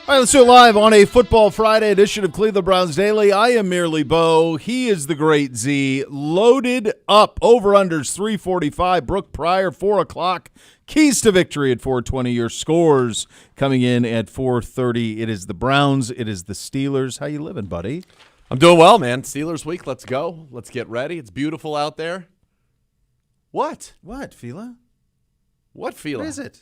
All right, let's do it live on a Football Friday edition of Cleveland Browns Daily. I am merely Bo. He is the great Z. Loaded up. Over-unders 345. Brooke Pryor, 4 o'clock. Keys to victory at 420. Your scores coming in at 430. It is the Browns. It is the Steelers. How you living, buddy? I'm doing well, man. Steelers week. Let's go. Let's get ready. It's beautiful out there. What? What, Fila? What Fila? What is it?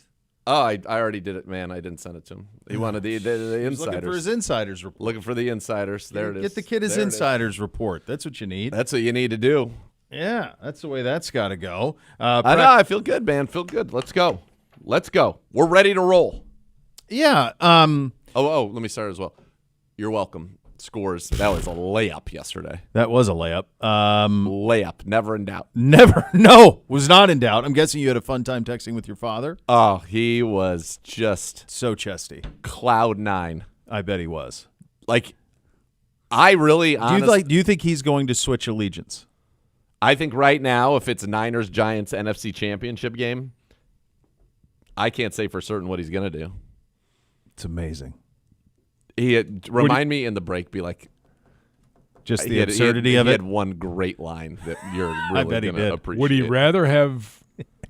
Oh, I already did it, man. I didn't send it to him. He wanted the insiders. Looking for his insiders report. Looking for the insiders. There it is. Get the kid his insiders report. That's what you need. That's what you need to do. Yeah, that's the way that's got to go. I know. I feel good, man. Feel good. Let's go. Let's go. We're ready to roll. Yeah. Let me start as well. You're welcome. Scores. That was a layup yesterday. That was a layup. Layup. Never in doubt. Was not in doubt. I'm guessing you had a fun time texting with your father. Oh, he was just so chesty. Cloud nine. I bet he was. Like, I really honestly. Do you think he's going to switch allegiance? I think right now, if it's Niners-Giants NFC Championship game, I can't say for certain what he's going to do. It's amazing. Remind me in the break, be like, just the absurdity of it. He had one great line that you're really going to appreciate. Would he rather have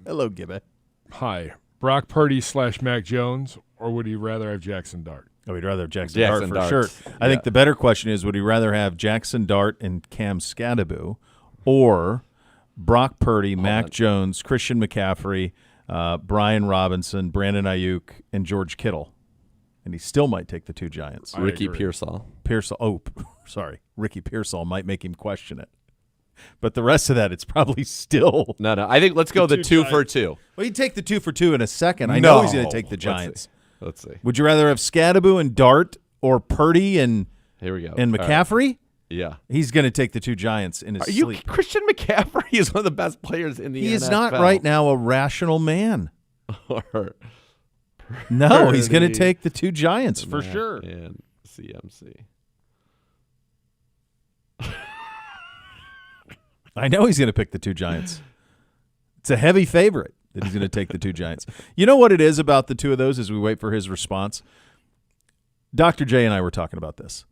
hello, Gibby. Hi, Brock Purdy / Mac Jones, or would he rather have Jackson Dart? Oh, he'd rather have Jackson Dart for sure. I think the better question is, would he rather have Jackson Dart and Cam Scadaboo, or Brock Purdy, Mac Jones, Christian McCaffrey, Brian Robinson, Brandon Ayuk, and George Kittle? And he still might take the two Giants. Ricky Pearsall. Ricky Pearsall might make him question it. But the rest of that, it's probably still. No. I think let's go the two for two. Well, he'd take the 2 for 2 in a second. I know he's going to take the Giants. Let's see. Would you rather have Scadaboo and Dart or Purdy and here we go and McCaffrey? Right. Yeah. He's going to take the two Giants in his sleep. Christian McCaffrey is one of the best players in the NFL. He is not right now a rational man. Or no, he's going to take the two Giants for sure. And CMC. I know he's going to pick the two Giants. It's a heavy favorite that he's going to take the two Giants. You know what it is about the two of those as we wait for his response? Dr. J and I were talking about this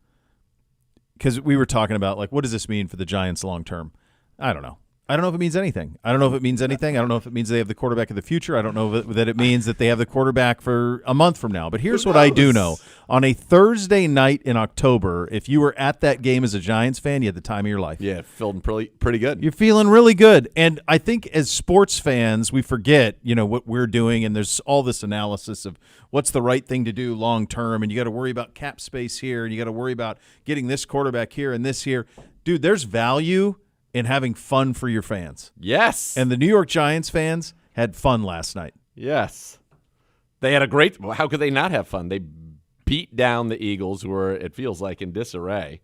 because we were talking about, like, what does this mean for the Giants long term? I don't know. I don't know if it means anything. I don't know if it means anything. I don't know if it means they have the quarterback of the future. I don't know that it means that they have the quarterback for a month from now. But here's what I do know. On a Thursday night in October, if you were at that game as a Giants fan, you had the time of your life. Yeah, feeling pretty good. You're feeling really good. And I think as sports fans, we forget, what we're doing, and there's all this analysis of what's the right thing to do long term, and you got to worry about cap space here, and you got to worry about getting this quarterback here and this here. Dude, there's value in having fun for your fans. Yes. And the New York Giants fans had fun last night. Yes. They had a great – how could they not have fun? They beat down the Eagles, who are, it feels like, in disarray.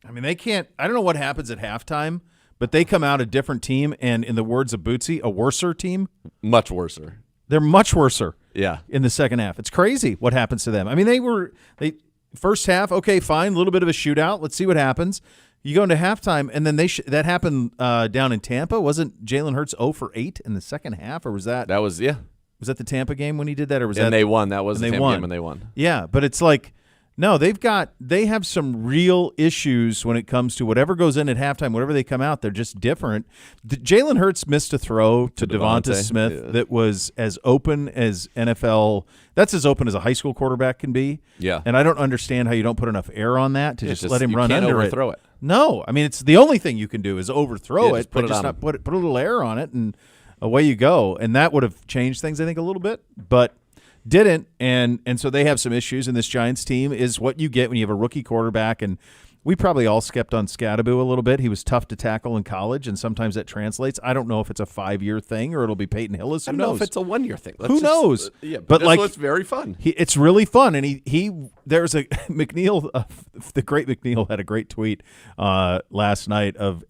I mean, they can't – I don't know what happens at halftime, but they come out a different team, and in the words of Bootsy, a worser team. Much worser. They're much worser. Yeah. In the second half. It's crazy what happens to them. I mean, they first half, okay, fine, a little bit of a shootout. Let's see what happens. You go into halftime, and then that happened down in Tampa. Wasn't Jalen Hurts 0 for 8 in the second half, or was that? That was, yeah. Was that the Tampa game when he did that, or was that? And they won. That was the Tampa game, and they won. Yeah, but it's like, no, they have some real issues when it comes to whatever goes in at halftime. Whatever they come out, they're just different. Jalen Hurts missed a throw to Devonta Smith that was as open as NFL. That's as open as a high school quarterback can be. Yeah. And I don't understand how you don't put enough air on that to just let him run under it. You can't overthrow it. No, I mean, it's the only thing you can do is overthrow it, but just not put a little air on it, and away you go. And that would have changed things, I think, a little bit, but didn't. And so they have some issues, and this Giants team is what you get when you have a rookie quarterback. And we probably all skipped on Scadaboo a little bit. He was tough to tackle in college, and sometimes that translates. I don't know if it's a 5-year thing or it'll be Peyton Hillis. I don't know if it's a 1-year thing. Who knows? Yeah, but like, it's very fun. It's really fun, and there's a McNeil, the great McNeil had a great tweet last night of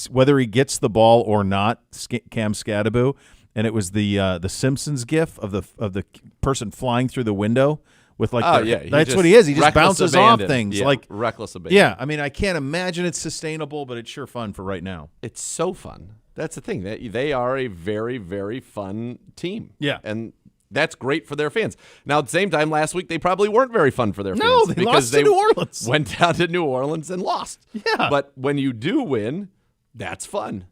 whether he gets the ball or not, Cam Scadaboo, and it was the Simpsons gif of the person flying through the window. With that's what he is. He just bounces off things, like reckless abandon. Yeah, I mean, I can't imagine it's sustainable, but it's sure fun for right now. It's so fun. That's the thing. They are a very, very fun team. Yeah, and that's great for their fans. Now, at the same time, last week they probably weren't very fun for their fans. No, they lost to New Orleans. Went down to New Orleans and lost. Yeah. But when you do win, that's fun.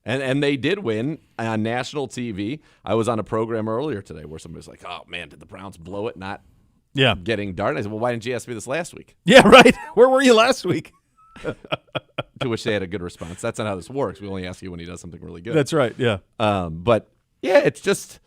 And they did win on national TV. I was on a program earlier today where somebody was like, oh, man, did the Browns blow it not getting Darden? I said, well, why didn't you ask me this last week? Yeah, right. Where were you last week? To which they had a good response. That's not how this works. We only ask you when he does something really good. That's right, yeah. But, yeah, it's just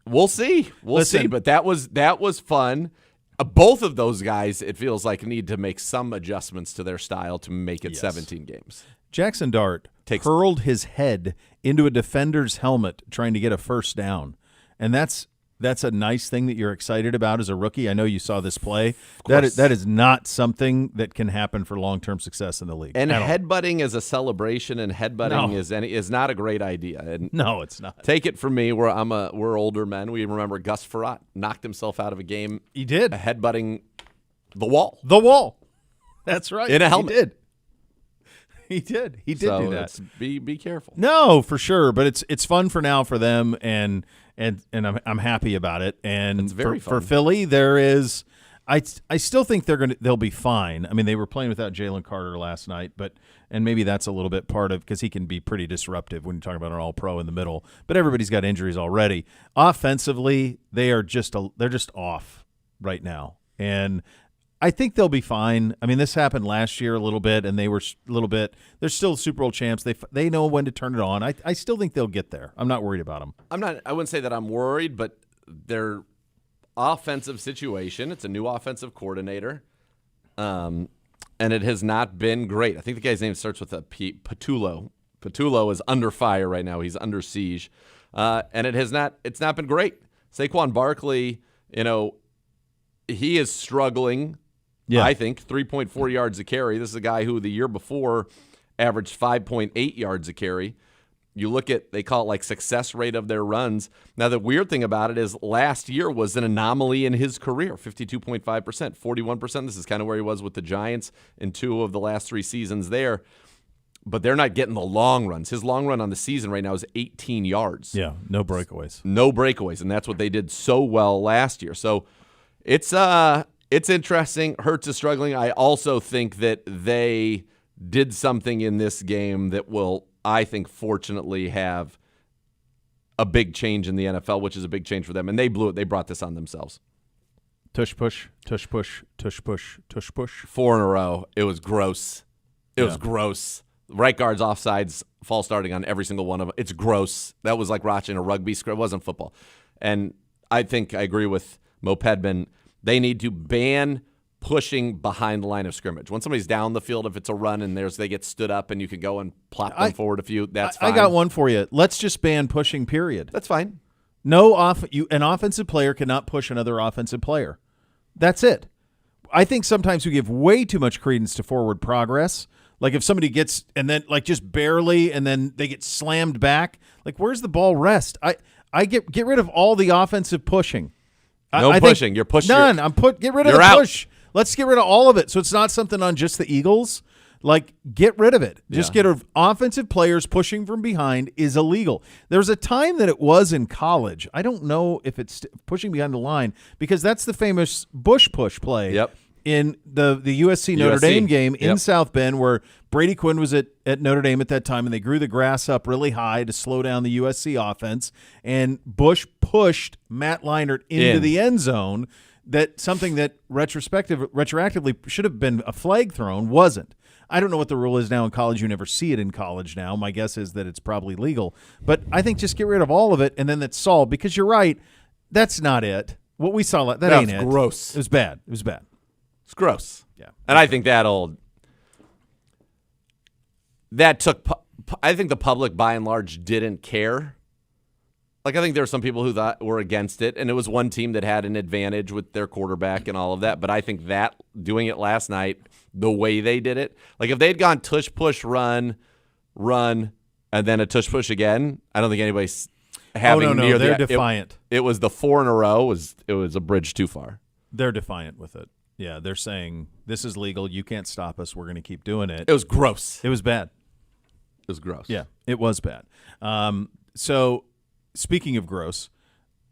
we'll see. We'll see. But that was fun. Both of those guys, it feels like, need to make some adjustments to their style to make it 17 games. Jackson Dart hurled his head into a defender's helmet trying to get a first down. And that's a nice thing that you're excited about as a rookie. I know you saw this play. That is not something that can happen for long-term success in the league. And headbutting is a celebration, and headbutting is not a great idea. And no, it's not. Take it from me, we're older men. We remember Gus Frerotte knocked himself out of a game. He did. Headbutting the wall. The wall. That's right. In a helmet. He did. He did do that. Be careful. No, for sure. But it's fun for now for them, and I'm happy about it. And it's very fun. For Philly, there is. I still think they'll be fine. I mean, they were playing without Jalen Carter last night, and maybe that's a little bit part of because he can be pretty disruptive when you talk about an All-Pro in the middle. But everybody's got injuries already. Offensively, they're just off right now, and I think they'll be fine. I mean, this happened last year a little bit, and they were a little bit. They're still Super Bowl champs. They know when to turn it on. I still think they'll get there. I'm not worried about them. I wouldn't say that I'm worried, but their offensive situation. It's a new offensive coordinator, and it has not been great. I think the guy's name starts with a P. Patullo. Patullo is under fire right now. He's under siege, and it's not been great. Saquon Barkley, he is struggling. Yeah. I think 3.4 yards a carry. This is a guy who the year before averaged 5.8 yards a carry. You look at, they call it like success rate of their runs. Now, the weird thing about it is last year was an anomaly in his career, 52.5%, 41%. This is kind of where he was with the Giants in 2 of the last 3 seasons there. But they're not getting the long runs. His long run on the season right now is 18 yards. Yeah, no breakaways. No breakaways, and that's what they did so well last year. So it's interesting. Hurts is struggling. I also think that they did something in this game that will, I think, fortunately have a big change in the NFL, which is a big change for them. And they blew it. They brought this on themselves. Tush push, tush push, tush push, tush push. 4 in a row. It was gross. It was gross. Right guard's offsides, false starting on every single one of them. It's gross. That was like watching a rugby script. It wasn't football. And I think I agree with Mo Pedman. They need to ban pushing behind the line of scrimmage. When somebody's down the field, if it's a run and they get stood up and you can go and plop them forward a few, that's fine. I got one for you. Let's just ban pushing, period. That's fine. No, an offensive player cannot push another offensive player. That's it. I think sometimes we give way too much credence to forward progress. Like if somebody gets and then like just barely and then they get slammed back, like where's the ball rest? I get rid of all the offensive pushing. No pushing. You're pushing. None. Get rid of the push. Let's get rid of all of it. So it's not something on just the Eagles. Like, get rid of it. Just get rid of offensive players pushing from behind is illegal. There's a time that it was in college. I don't know if it's pushing behind the line because that's the famous Bush push play. Yep. In the USC Notre Dame game in South Bend where Brady Quinn was at Notre Dame at that time, and they grew the grass up really high to slow down the USC offense, and Bush pushed Matt Leinart into the end zone. That something that retroactively should have been a flag thrown wasn't. I don't know what the rule is now in college. You never see it in college now. My guess is that it's probably legal. But I think just get rid of all of it, and then that's solved because you're right. That's not it. What we saw, that ain't it. Gross. It was bad. It was bad. It's gross. Yeah. And I think I think the public by and large didn't care. Like I think there were some people who were against it, and it was one team that had an advantage with their quarterback and all of that. But I think that doing it last night, the way they did it, like if they'd gone tush push run, and then a tush push again, I don't think anybody's having near they're defiant. It was the 4 in a row. It was a bridge too far. They're defiant with it. Yeah, they're saying this is legal. You can't stop us. We're going to keep doing it. It was gross. It was bad. It was gross. Yeah, it was bad. So speaking of gross,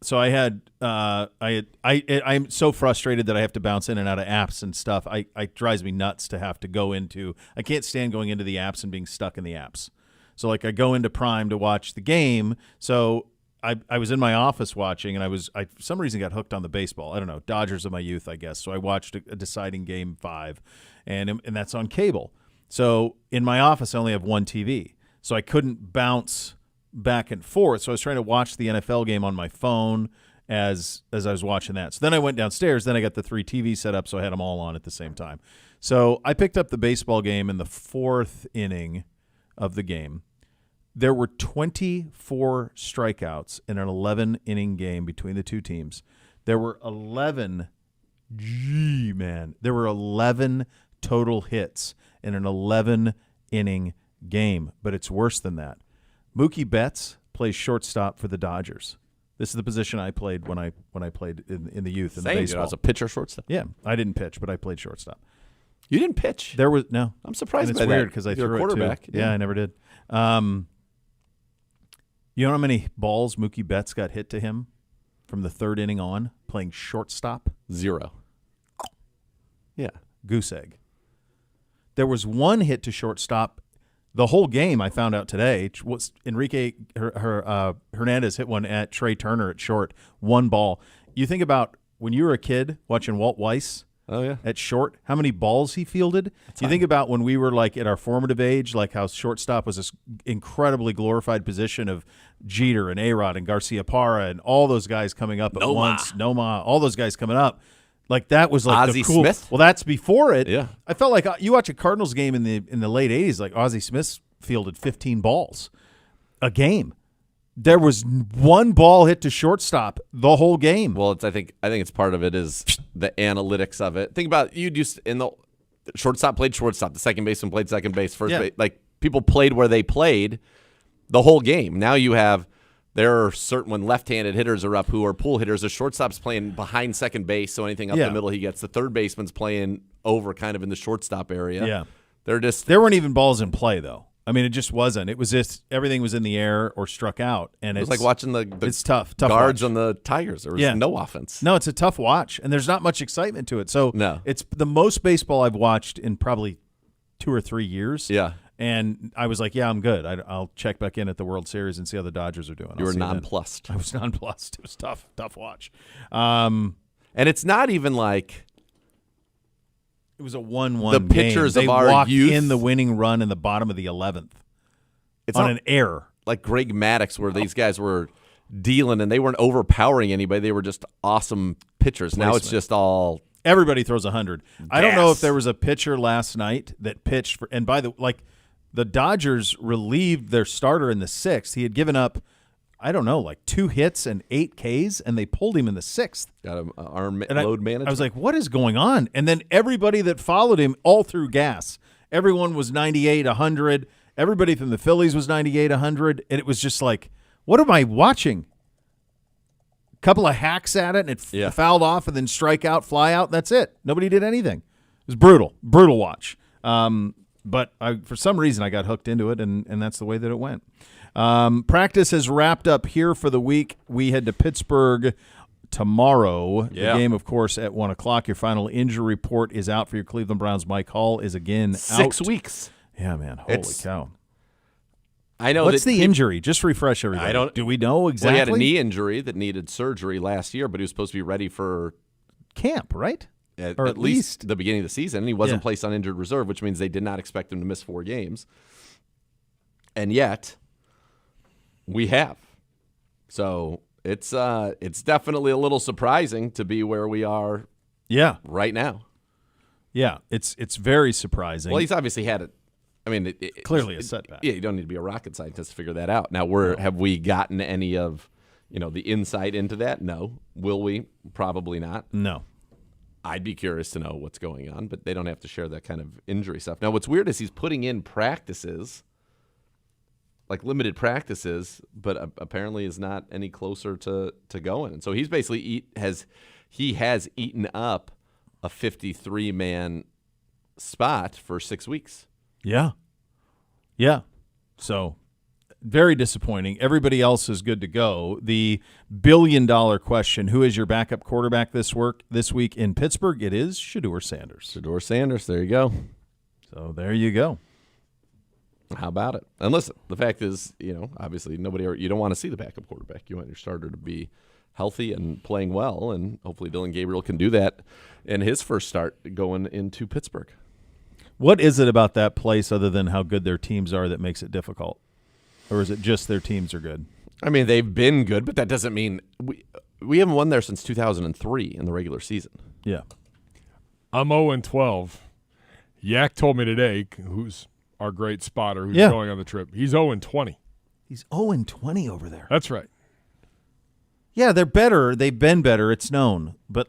So I had I'm so frustrated that I have to bounce in and out of apps and stuff. It drives me nuts to have to go into. I can't stand going into the apps and being stuck in the apps. So like I go into Prime to watch the game. So I was in my office watching, and I for some reason got hooked on the baseball. I don't know, Dodgers of my youth, I guess. So I watched a deciding game 5, and that's on cable. So in my office, I only have one TV, so I couldn't bounce back and forth. So I was trying to watch the NFL game on my phone as I was watching that. So then I went downstairs. Then I got the 3 TVs set up, so I had them all on at the same time. So I picked up the baseball game in the 4th inning of the game. There were 24 strikeouts in an 11-inning game between the two teams. There were 11 total hits in an 11-inning game. But it's worse than that. Mookie Betts plays shortstop for the Dodgers. This is the position I played when I played in the youth in the baseball. I was a pitcher shortstop. Yeah, I didn't pitch, but I played shortstop. You didn't pitch? There was no. I'm surprised and by it's that. weird because I You're threw a quarterback. it too. Yeah, I never did. You know how many balls Mookie Betts got hit to him from the 3rd inning on playing shortstop? 0. Yeah. Goose egg. There was 1 hit to shortstop the whole game. I found out today was Enrique Hernandez hit one at Trey Turner at short. 1 ball. You think about when you were a kid watching Walt Weiss. Oh, yeah. At short, how many balls he fielded? You think about when we were like at our formative age, like how shortstop was this incredibly glorified position of Jeter and A-Rod and Garcia Parra and all those guys coming up at once. Noma, all those guys coming up. Like that was like Ozzie the cool. Smith? Well, that's before it. Yeah. I felt like you watch a Cardinals game in the late 80s, like Ozzie Smith fielded 15 balls a game. There was 1 ball hit to shortstop the whole game. Well, I think it's part of it is the analytics of it. Think about you used in the shortstop played shortstop, the second baseman played second base, first base. Like people played where they played the whole game. Now there are certain when left-handed hitters are up who are pull hitters. The shortstop's playing behind second base, so anything up the middle he gets. The third baseman's playing over kind of in the shortstop area. Yeah. There weren't even balls in play though. I mean, it just wasn't. It was just everything was in the air or struck out, and it was like watching the it's tough guards watch. on the Tigers. There was no offense. No, it's a tough watch, and there's not much excitement to it. So no. It's the most baseball I've watched in probably 2 or 3 years. Yeah, and I was like, yeah, I'm good. I'll check back in at the World Series and see how the Dodgers are doing. You were nonplussed. I was nonplussed. It was tough watch. And it's not even like. It was a 1-1 The pitchers game. of our walked youth in the winning run in the bottom of the 11th. It's on an error. Like Greg Maddux, where these guys were dealing and they weren't overpowering anybody. They were just awesome pitchers. Now it's just all everybody throws 100. I don't know if there was a pitcher last night that pitched for. And by the Dodgers relieved their starter in the 6th. He had given up, I don't know, like 2 hits and 8 Ks, and they pulled him in the 6th. Got an arm load management. I was like, what is going on? And then everybody that followed him all threw gas. Everyone was 98, 100. Everybody from the Phillies was 98, 100, and it was just like, what am I watching? A couple of hacks at it, and it fouled off, and then strike out, fly out. That's it. Nobody did anything. It was brutal watch. But for some reason, I got hooked into it, and that's the way that it went. Practice has wrapped up here for the week. We head to Pittsburgh tomorrow. Yeah. The game, of course, at 1 o'clock. Your final injury report is out for your Cleveland Browns. Mike Hall is again out. 6 weeks. Yeah, man. Holy cow. I know. What's the injury? Just refresh everybody. Do we know exactly? Well, he had a knee injury that needed surgery last year, but he was supposed to be ready for camp, right? At least the beginning of the season. And he wasn't placed on injured reserve, which means they did not expect him to miss 4 games. And yet, we have. So it's definitely a little surprising to be where we are. Yeah. Right now. Yeah, it's very surprising. Well, he's obviously had it. I mean, clearly a setback. Yeah, you don't need to be a rocket scientist to figure that out. Now, have we gotten any of, the insight into that? No. Will we? Probably not. No. I'd be curious to know what's going on, but they don't have to share that kind of injury stuff. Now, what's weird is he's putting in practices, like limited practices, but apparently is not any closer to going. And so he's basically has eaten up a 53-man spot for 6 weeks. Yeah. Yeah. So very disappointing. Everybody else is good to go. The billion-dollar question: who is your backup quarterback this week in Pittsburgh? It is Shedeur Sanders. Shedeur Sanders. There you go. So there you go. How about it? And listen, the fact is, obviously you don't want to see the backup quarterback. You want your starter to be healthy and playing well, and hopefully Dylan Gabriel can do that in his first start going into Pittsburgh. What is it about that place other than how good their teams are that makes it difficult? Or is it just their teams are good? I mean, they've been good, but that doesn't mean we haven't won there since 2003 in the regular season. Yeah. I'm 0-12. Yak told me today, who's our great spotter who's going on the trip, he's 0-20. He's 0-20 over there. That's right. Yeah, they're better. They've been better. It's known. But,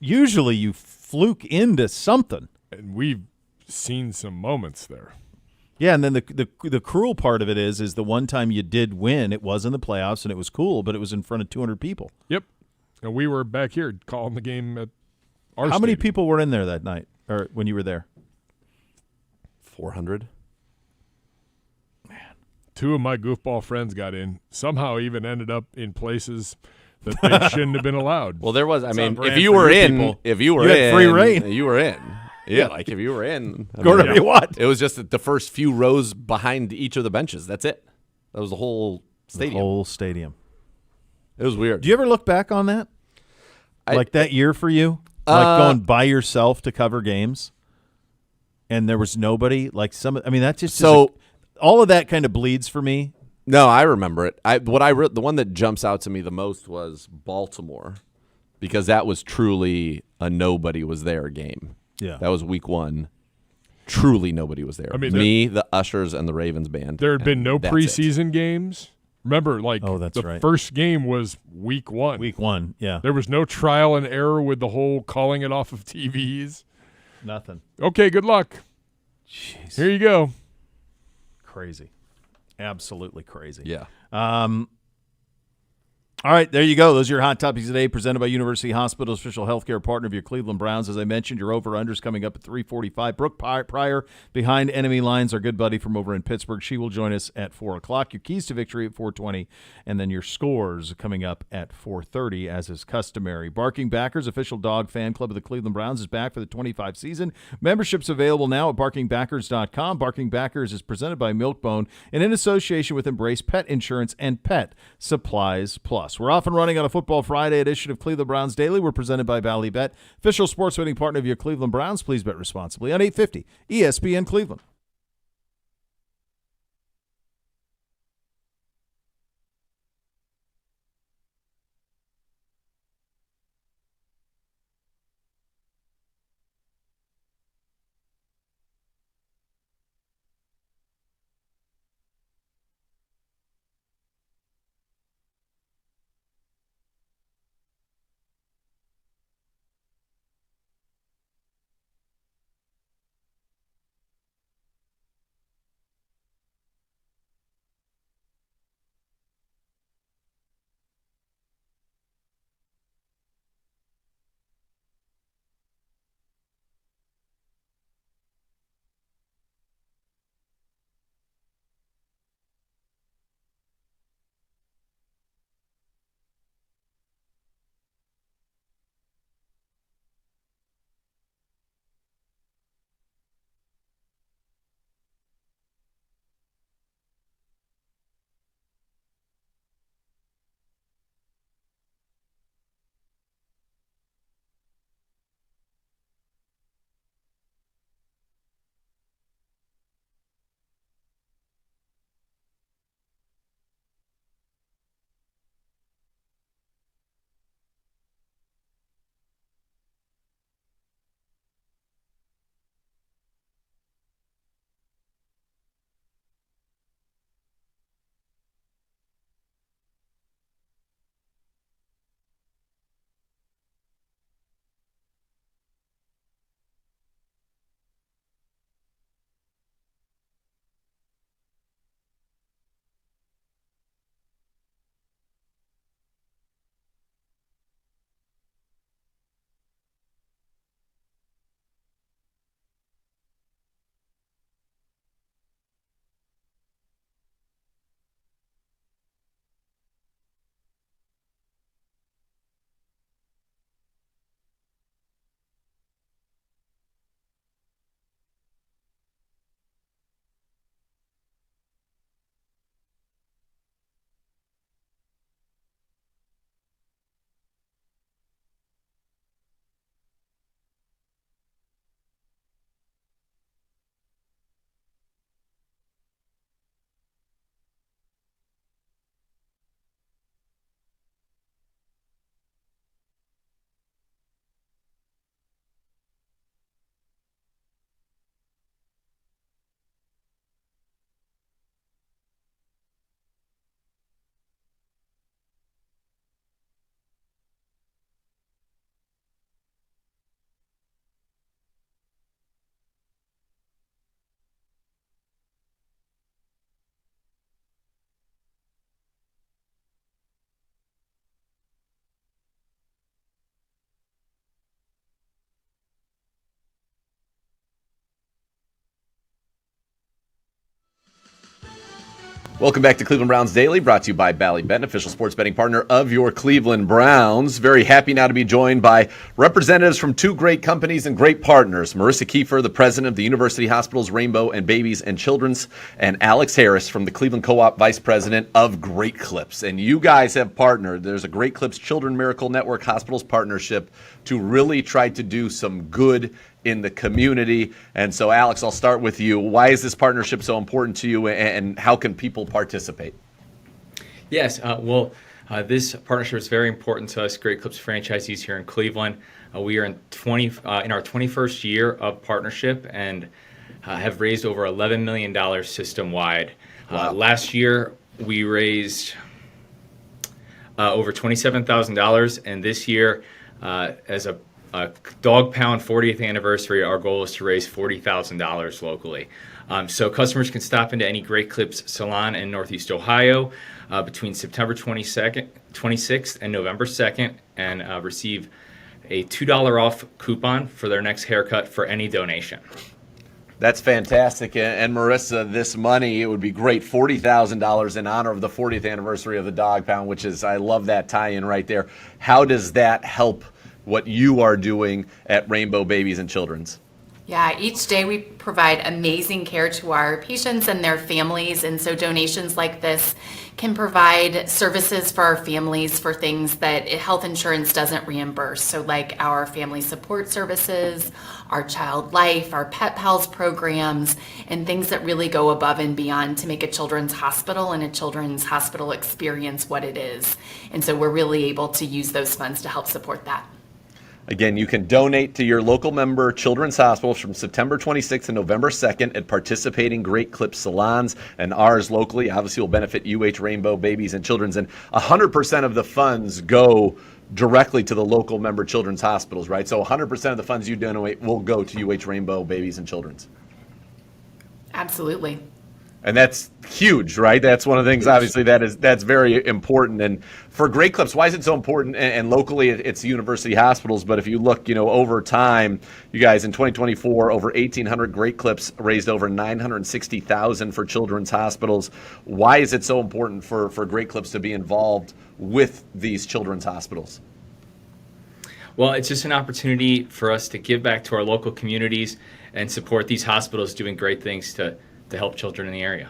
usually you fluke into something. And we've seen some moments there. Yeah, and then the cruel part of it is the one time you did win, it was in the playoffs, and it was cool, but it was in front of 200 people. Yep. And we were back here calling the game at our How many stadium. people were in there that night, or when you were there? 400. Two of my goofball friends got in, somehow even ended up in places that they shouldn't have been allowed. Well, there was, It's if on brand you for were your in, people. if you were You in, had free reign. you were in. Yeah, if you were in. Go wherever you want. It was just that the first few rows behind each of the benches. That's it. That was the whole stadium. The whole stadium. It was weird. Do you ever look back on that? That year for you? Going by yourself to cover games? And there was nobody? That just all of that kind of bleeds for me. No, I remember it. The one that jumps out to me the most was Baltimore, because that was truly a nobody was there game. Yeah. That was week 1. Truly nobody was there. I mean, me, the Ushers, and the Ravens band. There had been no that's preseason games. Remember, that's the right. first game was week 1. Week 1, yeah. There was no trial and error with the whole calling it off of TVs. Nothing. Okay, good luck. Jeez. Here you go. Crazy. Absolutely crazy. Yeah. All right, there you go. Those are your hot topics today, presented by University Hospital's official healthcare partner of your Cleveland Browns. As I mentioned, your over-unders coming up at 3:45. Brooke Pryor behind enemy lines, our good buddy from over in Pittsburgh. She will join us at 4 o'clock. Your keys to victory at 4:20, and then your scores coming up at 4:30, as is customary. Barking Backers, official dog fan club of the Cleveland Browns, is back for the 25 season. Membership's available now at barkingbackers.com. Barking Backers is presented by Milkbone and in association with Embrace Pet Insurance and Pet Supplies Plus. We're off and running on a Football Friday edition of Cleveland Browns Daily. We're presented by Valley Bet, official sports betting partner of your Cleveland Browns. Please bet responsibly on 850 ESPN Cleveland. Welcome back to Cleveland Browns Daily, brought to you by Ballybet, an official sports betting partner of your Cleveland Browns. Very happy now to be joined by representatives from two great companies and great partners. Marissa Kiefer, the president of the University Hospitals Rainbow and Babies and Children's, and Alex Harris from the Cleveland Co-op, vice president of Great Clips. And you guys have partnered. There's a Great Clips Children Miracle Network Hospitals partnership to really try to do some good in the community. And so, Alex, I'll start with you. Why is this partnership so important to you, and how can people participate? Yes, this partnership is very important to us Great Clips franchisees here in Cleveland. We are in our 21st year of partnership and have raised over $11 million system-wide. Wow. Last year, we raised over $27,000, and this year, as a Dog Pound 40th anniversary, our goal is to raise $40,000 locally. So customers can stop into any Great Clips salon in Northeast Ohio between September 26th and November 2nd and receive a $2 off coupon for their next haircut for any donation. That's fantastic. And Marissa, this money, it would be great, $40,000 in honor of the 40th anniversary of the Dog Pound, which is, I love that tie-in right there. How does that help what you are doing at Rainbow Babies and Children's? Yeah, each day we provide amazing care to our patients and their families, and so donations like this can provide services for our families for things that health insurance doesn't reimburse. So like our family support services, our child life, our pet pals programs, and things that really go above and beyond to make a children's hospital and a children's hospital experience what it is. And so we're really able to use those funds to help support that. Again, you can donate to your local member children's hospitals from September 26th to November 2nd at participating Great Clips salons, and ours locally obviously will benefit UH Rainbow Babies and Children's, and 100% of the funds go directly to the local member children's hospitals, right? So 100% of the funds you donate will go to UH Rainbow Babies and Children's. Absolutely. And that's huge, right? That's one of the things, obviously, that's very important. And for Great Clips, why is it so important? And locally, it's university hospitals. But if you look, over time, you guys in 2024, over 1,800 Great Clips raised over $960,000 for children's hospitals. Why is it so important for Great Clips to be involved with these children's hospitals? Well, it's just an opportunity for us to give back to our local communities and support these hospitals doing great things to help children in the area.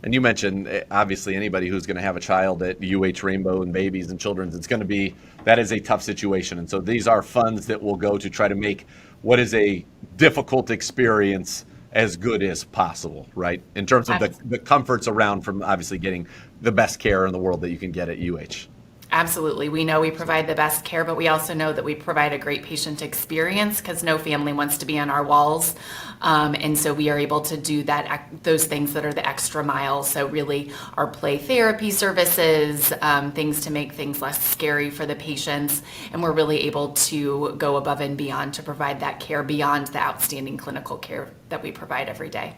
And you mentioned, obviously, anybody who's going to have a child at UH Rainbow and Babies and Children's, that is a tough situation. And so these are funds that will go to try to make what is a difficult experience as good as possible, right? In terms of the comforts around from obviously getting the best care in the world that you can get at UH. Absolutely. We know we provide the best care, but we also know that we provide a great patient experience because no family wants to be on our walls. And so we are able to do those things that are the extra mile. So really our play therapy services, things to make things less scary for the patients. And we're really able to go above and beyond to provide that care beyond the outstanding clinical care that we provide every day.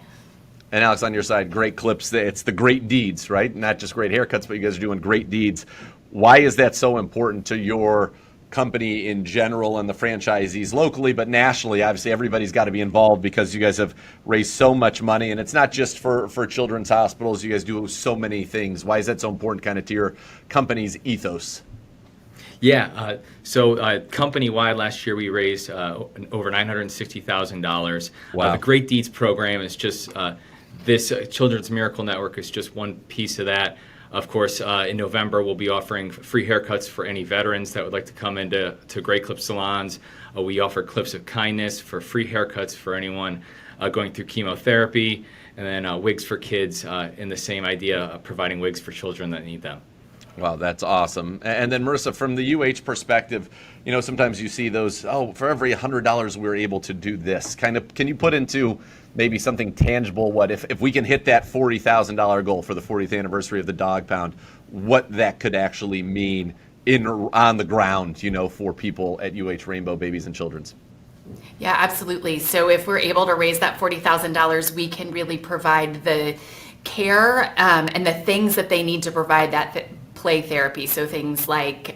And Alex, on your side, Great Clips, it's the great deeds, right? Not just great haircuts, but you guys are doing great deeds. Why is that so important to your company in general and the franchisees locally, but nationally? Obviously, everybody's got to be involved because you guys have raised so much money, and it's not just for children's hospitals. You guys do so many things. Why is that so important kind of to your company's ethos? Yeah, so company-wide last year we raised over $960,000. Wow. The Great Deeds program is just, this Children's Miracle Network is just one piece of that. Of course, in November, we'll be offering free haircuts for any veterans that would like to come into Great Clip salons. We offer clips of kindness for free haircuts for anyone going through chemotherapy, and then wigs for kids in the same idea of providing wigs for children that need them. Wow, that's awesome. And then, Marissa, from the UH perspective, sometimes you see those, for every $100 we're able to do this. Kind of, can you put into maybe something tangible what if we can hit that $40,000 goal for the 40th anniversary of the Dog Pound, what that could actually mean on the ground, for people at UH Rainbow Babies and Children's? Yeah, absolutely. So if we're able to raise that $40,000, we can really provide the care and the things that they need to provide that play therapy. So things like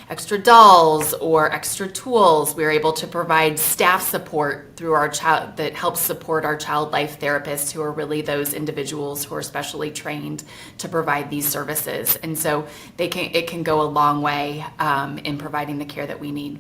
extra dolls or extra tools. We're able to provide staff support through our child that helps support our child life therapists, who are really those individuals who are specially trained to provide these services. And so it can go a long way in providing the care that we need.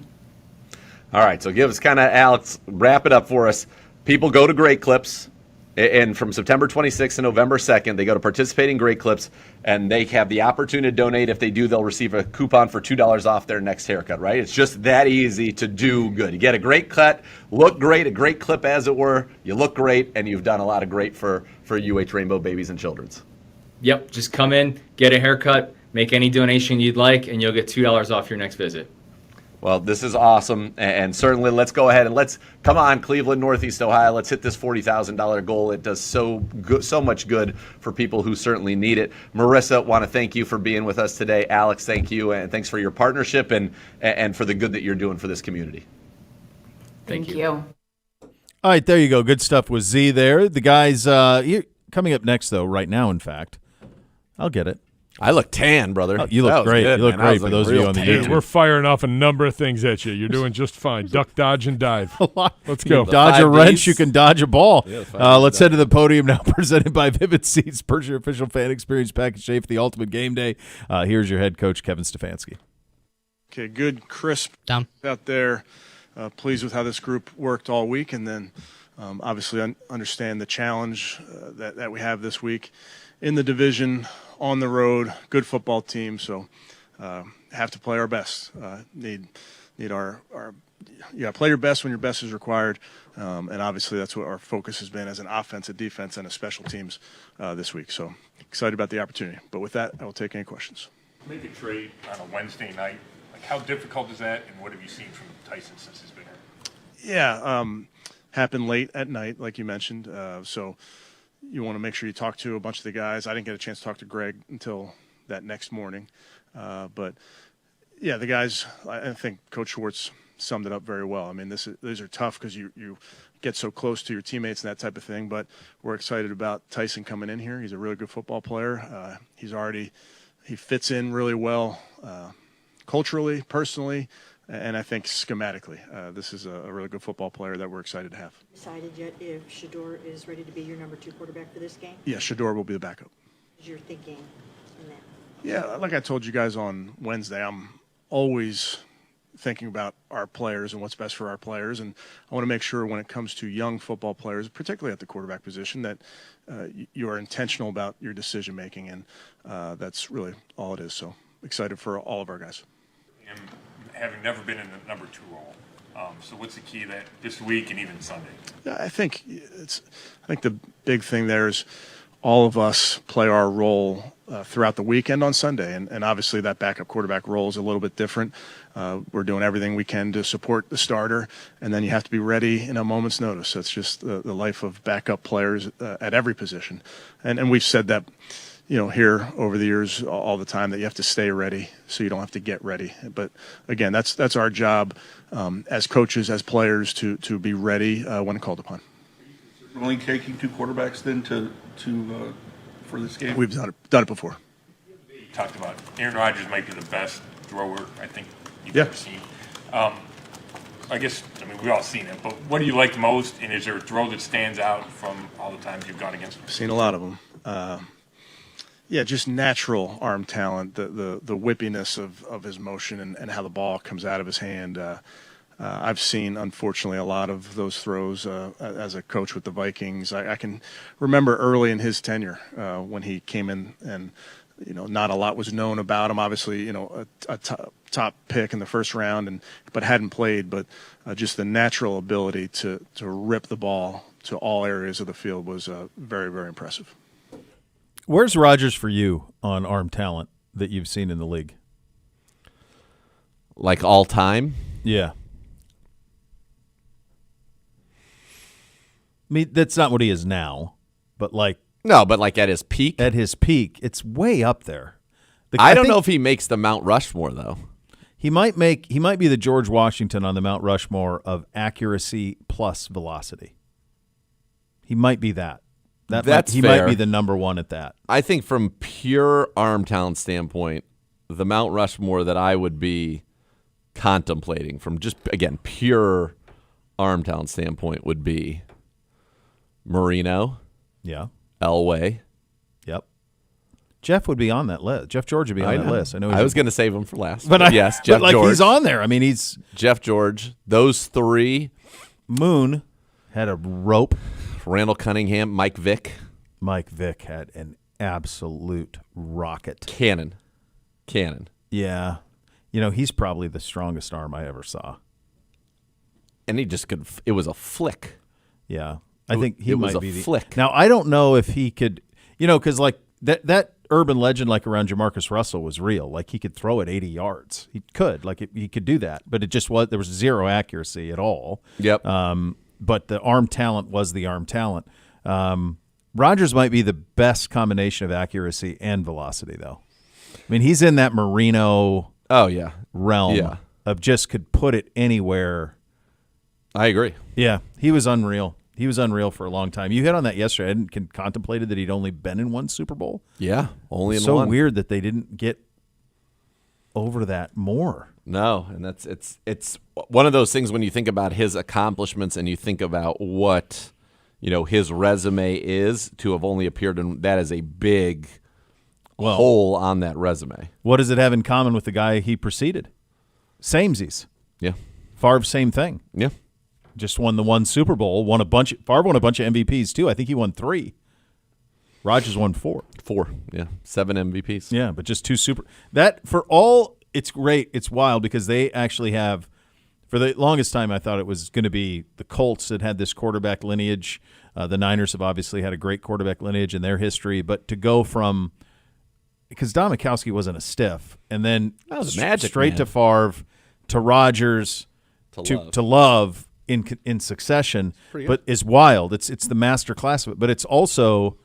All right, so give us Alex, wrap it up for us. People go to Great Clips. And from September 26th to November 2nd, they go to Participating Great Clips, and they have the opportunity to donate. If they do, they'll receive a coupon for $2 off their next haircut, right? It's just that easy to do good. You get a great cut, look great, a great clip as it were. You look great, and you've done a lot of great for UH Rainbow Babies and Children's. Yep, just come in, get a haircut, make any donation you'd like, and you'll get $2 off your next visit. Well, this is awesome, and certainly let's go ahead and come on, Cleveland, Northeast Ohio. Let's hit this $40,000 goal. It does so much good for people who certainly need it. Marissa, want to thank you for being with us today. Alex, thank you, and thanks for your partnership and for the good that you're doing for this community. Thank you. All right, there you go. Good stuff with Z there. The guys coming up next, though, right now, in fact. I'll get it. I look tan, brother. Oh, you look great. Good, you look man. great for those of you on the Dude, YouTube. we're firing off a number of things at you. You're doing just fine. Duck, dodge, and dive. Let's go. Dodge a 5 wrench, Ds. you can dodge a ball. Yeah, 5 Let's head to the podium now, presented by Vivid Seats. Purchase your official fan experience package today for the ultimate game day. Here's your head coach, Kevin Stefanski. Okay, good, crisp Down. out there. Pleased with how this group worked all week, and then obviously understand the challenge that we have this week in the division, on the road, good football team. So have to play our best. Need our play your best when your best is required. And obviously that's what our focus has been as an offense, a defense, and a special teams this week. So excited about the opportunity. But with that, I will take any questions. Make a trade on a Wednesday night. Like, how difficult is that, and what have you seen from Tyson since he's been here? Yeah, happened late at night, like you mentioned. So you want to make sure you talk to a bunch of the guys. I didn't get a chance to talk to Greg until that next morning. But, yeah, the guys, I think Coach Schwartz summed it up very well. I mean, these are tough because you get so close to your teammates and that type of thing. But we're excited about Tyson coming in here. He's a really good football player. He fits in really well culturally, personally, and I think schematically. This is a really good football player that we're excited to have. Decided yet if Shador is ready to be your number 2 quarterback for this game? Yeah, Shador will be the backup. Is your thinking in that? Yeah, like I told you guys on Wednesday, I'm always thinking about our players and what's best for our players, and I want to make sure when it comes to young football players, particularly at the quarterback position, that you are intentional about your decision making, and that's really all it is. So excited for all of our guys. And having never been in the number 2 role, so what's the key that this week and even Sunday? Yeah, I think the big thing there is all of us play our role throughout the weekend on Sunday, and obviously that backup quarterback role is a little bit different. We're doing everything we can to support the starter, and then you have to be ready in a moment's notice. That's just the life of backup players at every position, and we've said that, here over the years all the time, that you have to stay ready so you don't have to get ready. But again, that's our job as coaches, as players, to be ready when called upon. Only taking 2 quarterbacks then to for this game? We've done it before. You talked about Aaron Rodgers might be the best thrower I think you've Yeah. ever seen. We've all seen it, but what do you like most, and is there a throw that stands out from all the times you've gone against him? I've seen a lot of them. Just natural arm talent, the whippiness of his motion and how the ball comes out of his hand. I've seen, unfortunately, a lot of those throws as a coach with the Vikings. I can remember early in his tenure when he came in and, not a lot was known about him. Obviously, a top pick in the first round, but hadn't played. But just the natural ability to rip the ball to all areas of the field was very, very impressive. Where's Rodgers for you on arm talent that you've seen in the league? Like all time? Yeah. I mean, that's not what he is now, but No, but like at his peak? at his peak, it's way up there. I don't think know if he makes the Mount Rushmore, though. he might be the George Washington on the Mount Rushmore of accuracy plus velocity. He might be that. That's he fair. might be the number one at that. I think from pure arm talent standpoint, the Mount Rushmore that I would be contemplating from just, again, pure arm talent standpoint would be Marino, Yeah. Elway. Yep. Jeff would be on that list. Jeff George would be on that list. I know. I was going to save him for last. but yes, Jeff but George. He's on there. I mean, he's Jeff George. Those three. Moon had a rope. Randall Cunningham, Mike Vick. Mike Vick had an absolute rocket. Cannon. Yeah. You know, he's probably the strongest arm I ever saw. And he just could. It was a flick. Yeah. I think he might was be a the flick. Now, I don't know if he could, you know, because like that urban legend like around Jamarcus Russell was real. Like he could throw it 80 yards. He could. He could do that. But it just was, there was zero accuracy at all. Yep. But the arm talent was the arm talent. Rodgers might be the best combination of accuracy and velocity, though. I mean, he's in that Marino realm of just could put it anywhere. I agree. Yeah, he was unreal. He was unreal for a long time. You hit on that yesterday. I hadn't contemplated that he'd only been in one Super Bowl. Yeah, only in so one. So weird that they didn't get over that more. No, and it's one of those things when you think about his accomplishments and you think about what, you know, his resume is, to have only appeared in that is a big hole on that resume. What does it have in common with the guy he preceded? Samesies. Yeah. Favre, same thing. Yeah. Just won the one Super Bowl, Favre won a bunch of MVPs too. I think he won 3. Rodgers won 4. 4, yeah. 7 MVPs. Yeah, but just 2 it's great. It's wild because they actually have, for the longest time, I thought it was going to be the Colts that had this quarterback lineage. The Niners have obviously had a great quarterback lineage in their history, but to go from, because Don Majkowski wasn't a stiff, and then straight to Favre, to Rodgers, to Love in succession, but is wild. It's the master class of it, but it's also,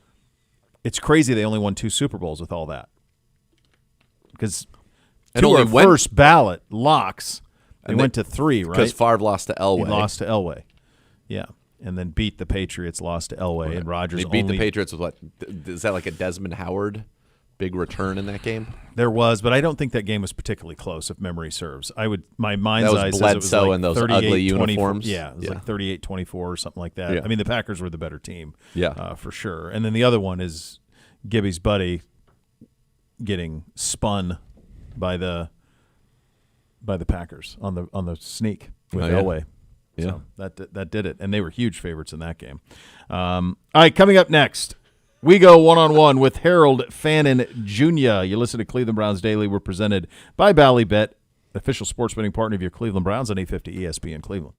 it's crazy they only won 2 Super Bowls with all that. Because two are first ballot locks. They went to 3, right? Because Favre lost to Elway. He lost to Elway. Yeah. And then beat the Patriots, lost to Elway, and Rodgers They beat the Patriots with what? Is that like a Desmond Howard big return in that game? There was, but I don't think that game was particularly close, if memory serves. My mind's eye says it was like in those ugly uniforms. Yeah, it was like 38-24 or something like that. Yeah. I mean, the Packers were the better team, for sure. And then the other one is Gibby's buddy getting spun by the Packers on the sneak with Elway. Yeah. So that did it, and they were huge favorites in that game. All right, coming up next, we go one-on-one with Harold Fannin Jr. You listen to Cleveland Browns Daily. We're presented by Ballybet, official sports betting partner of your Cleveland Browns on 850 ESPN Cleveland.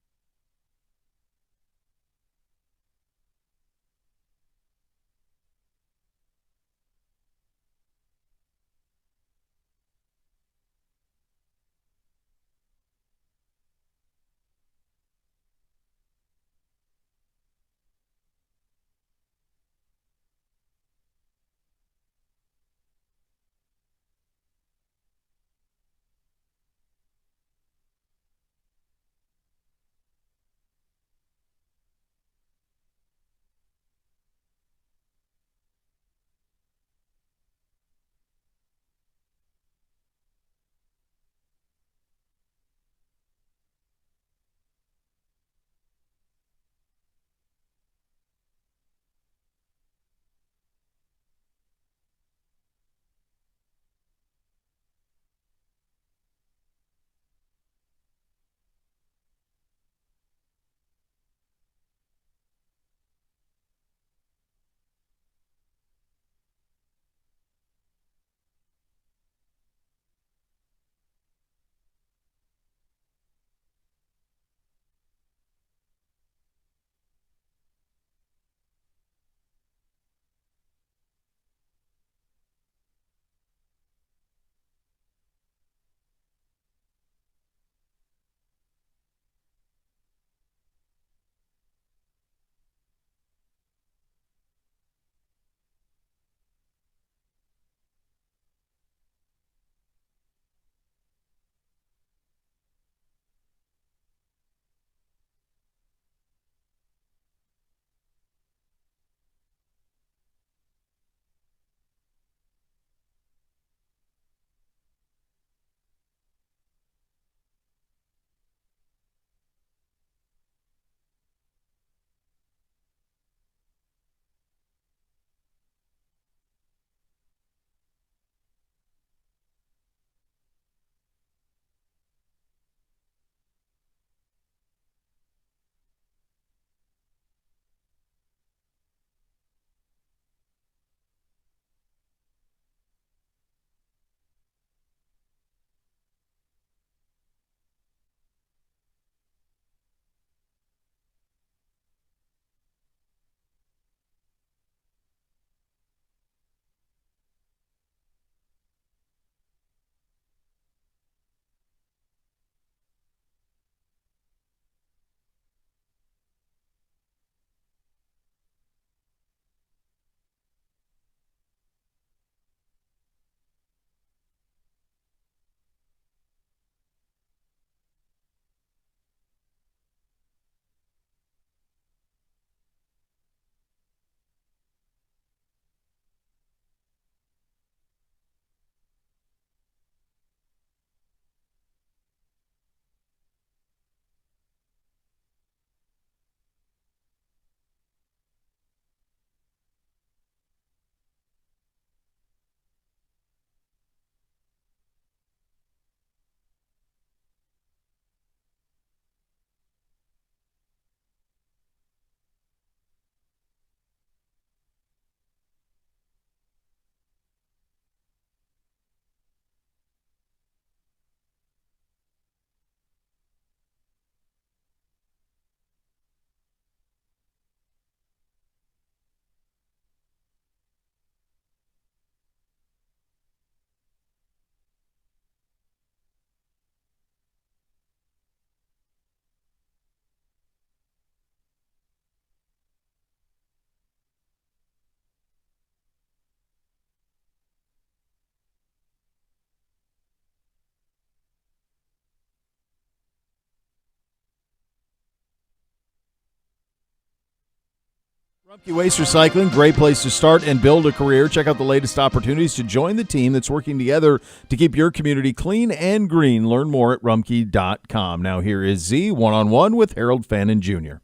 Rumpke Waste Recycling, great place to start and build a career. Check out the latest opportunities to join the team that's working together to keep your community clean and green. Learn more at rumpke.com. Now here is Z one-on-one with Harold Fannin Jr.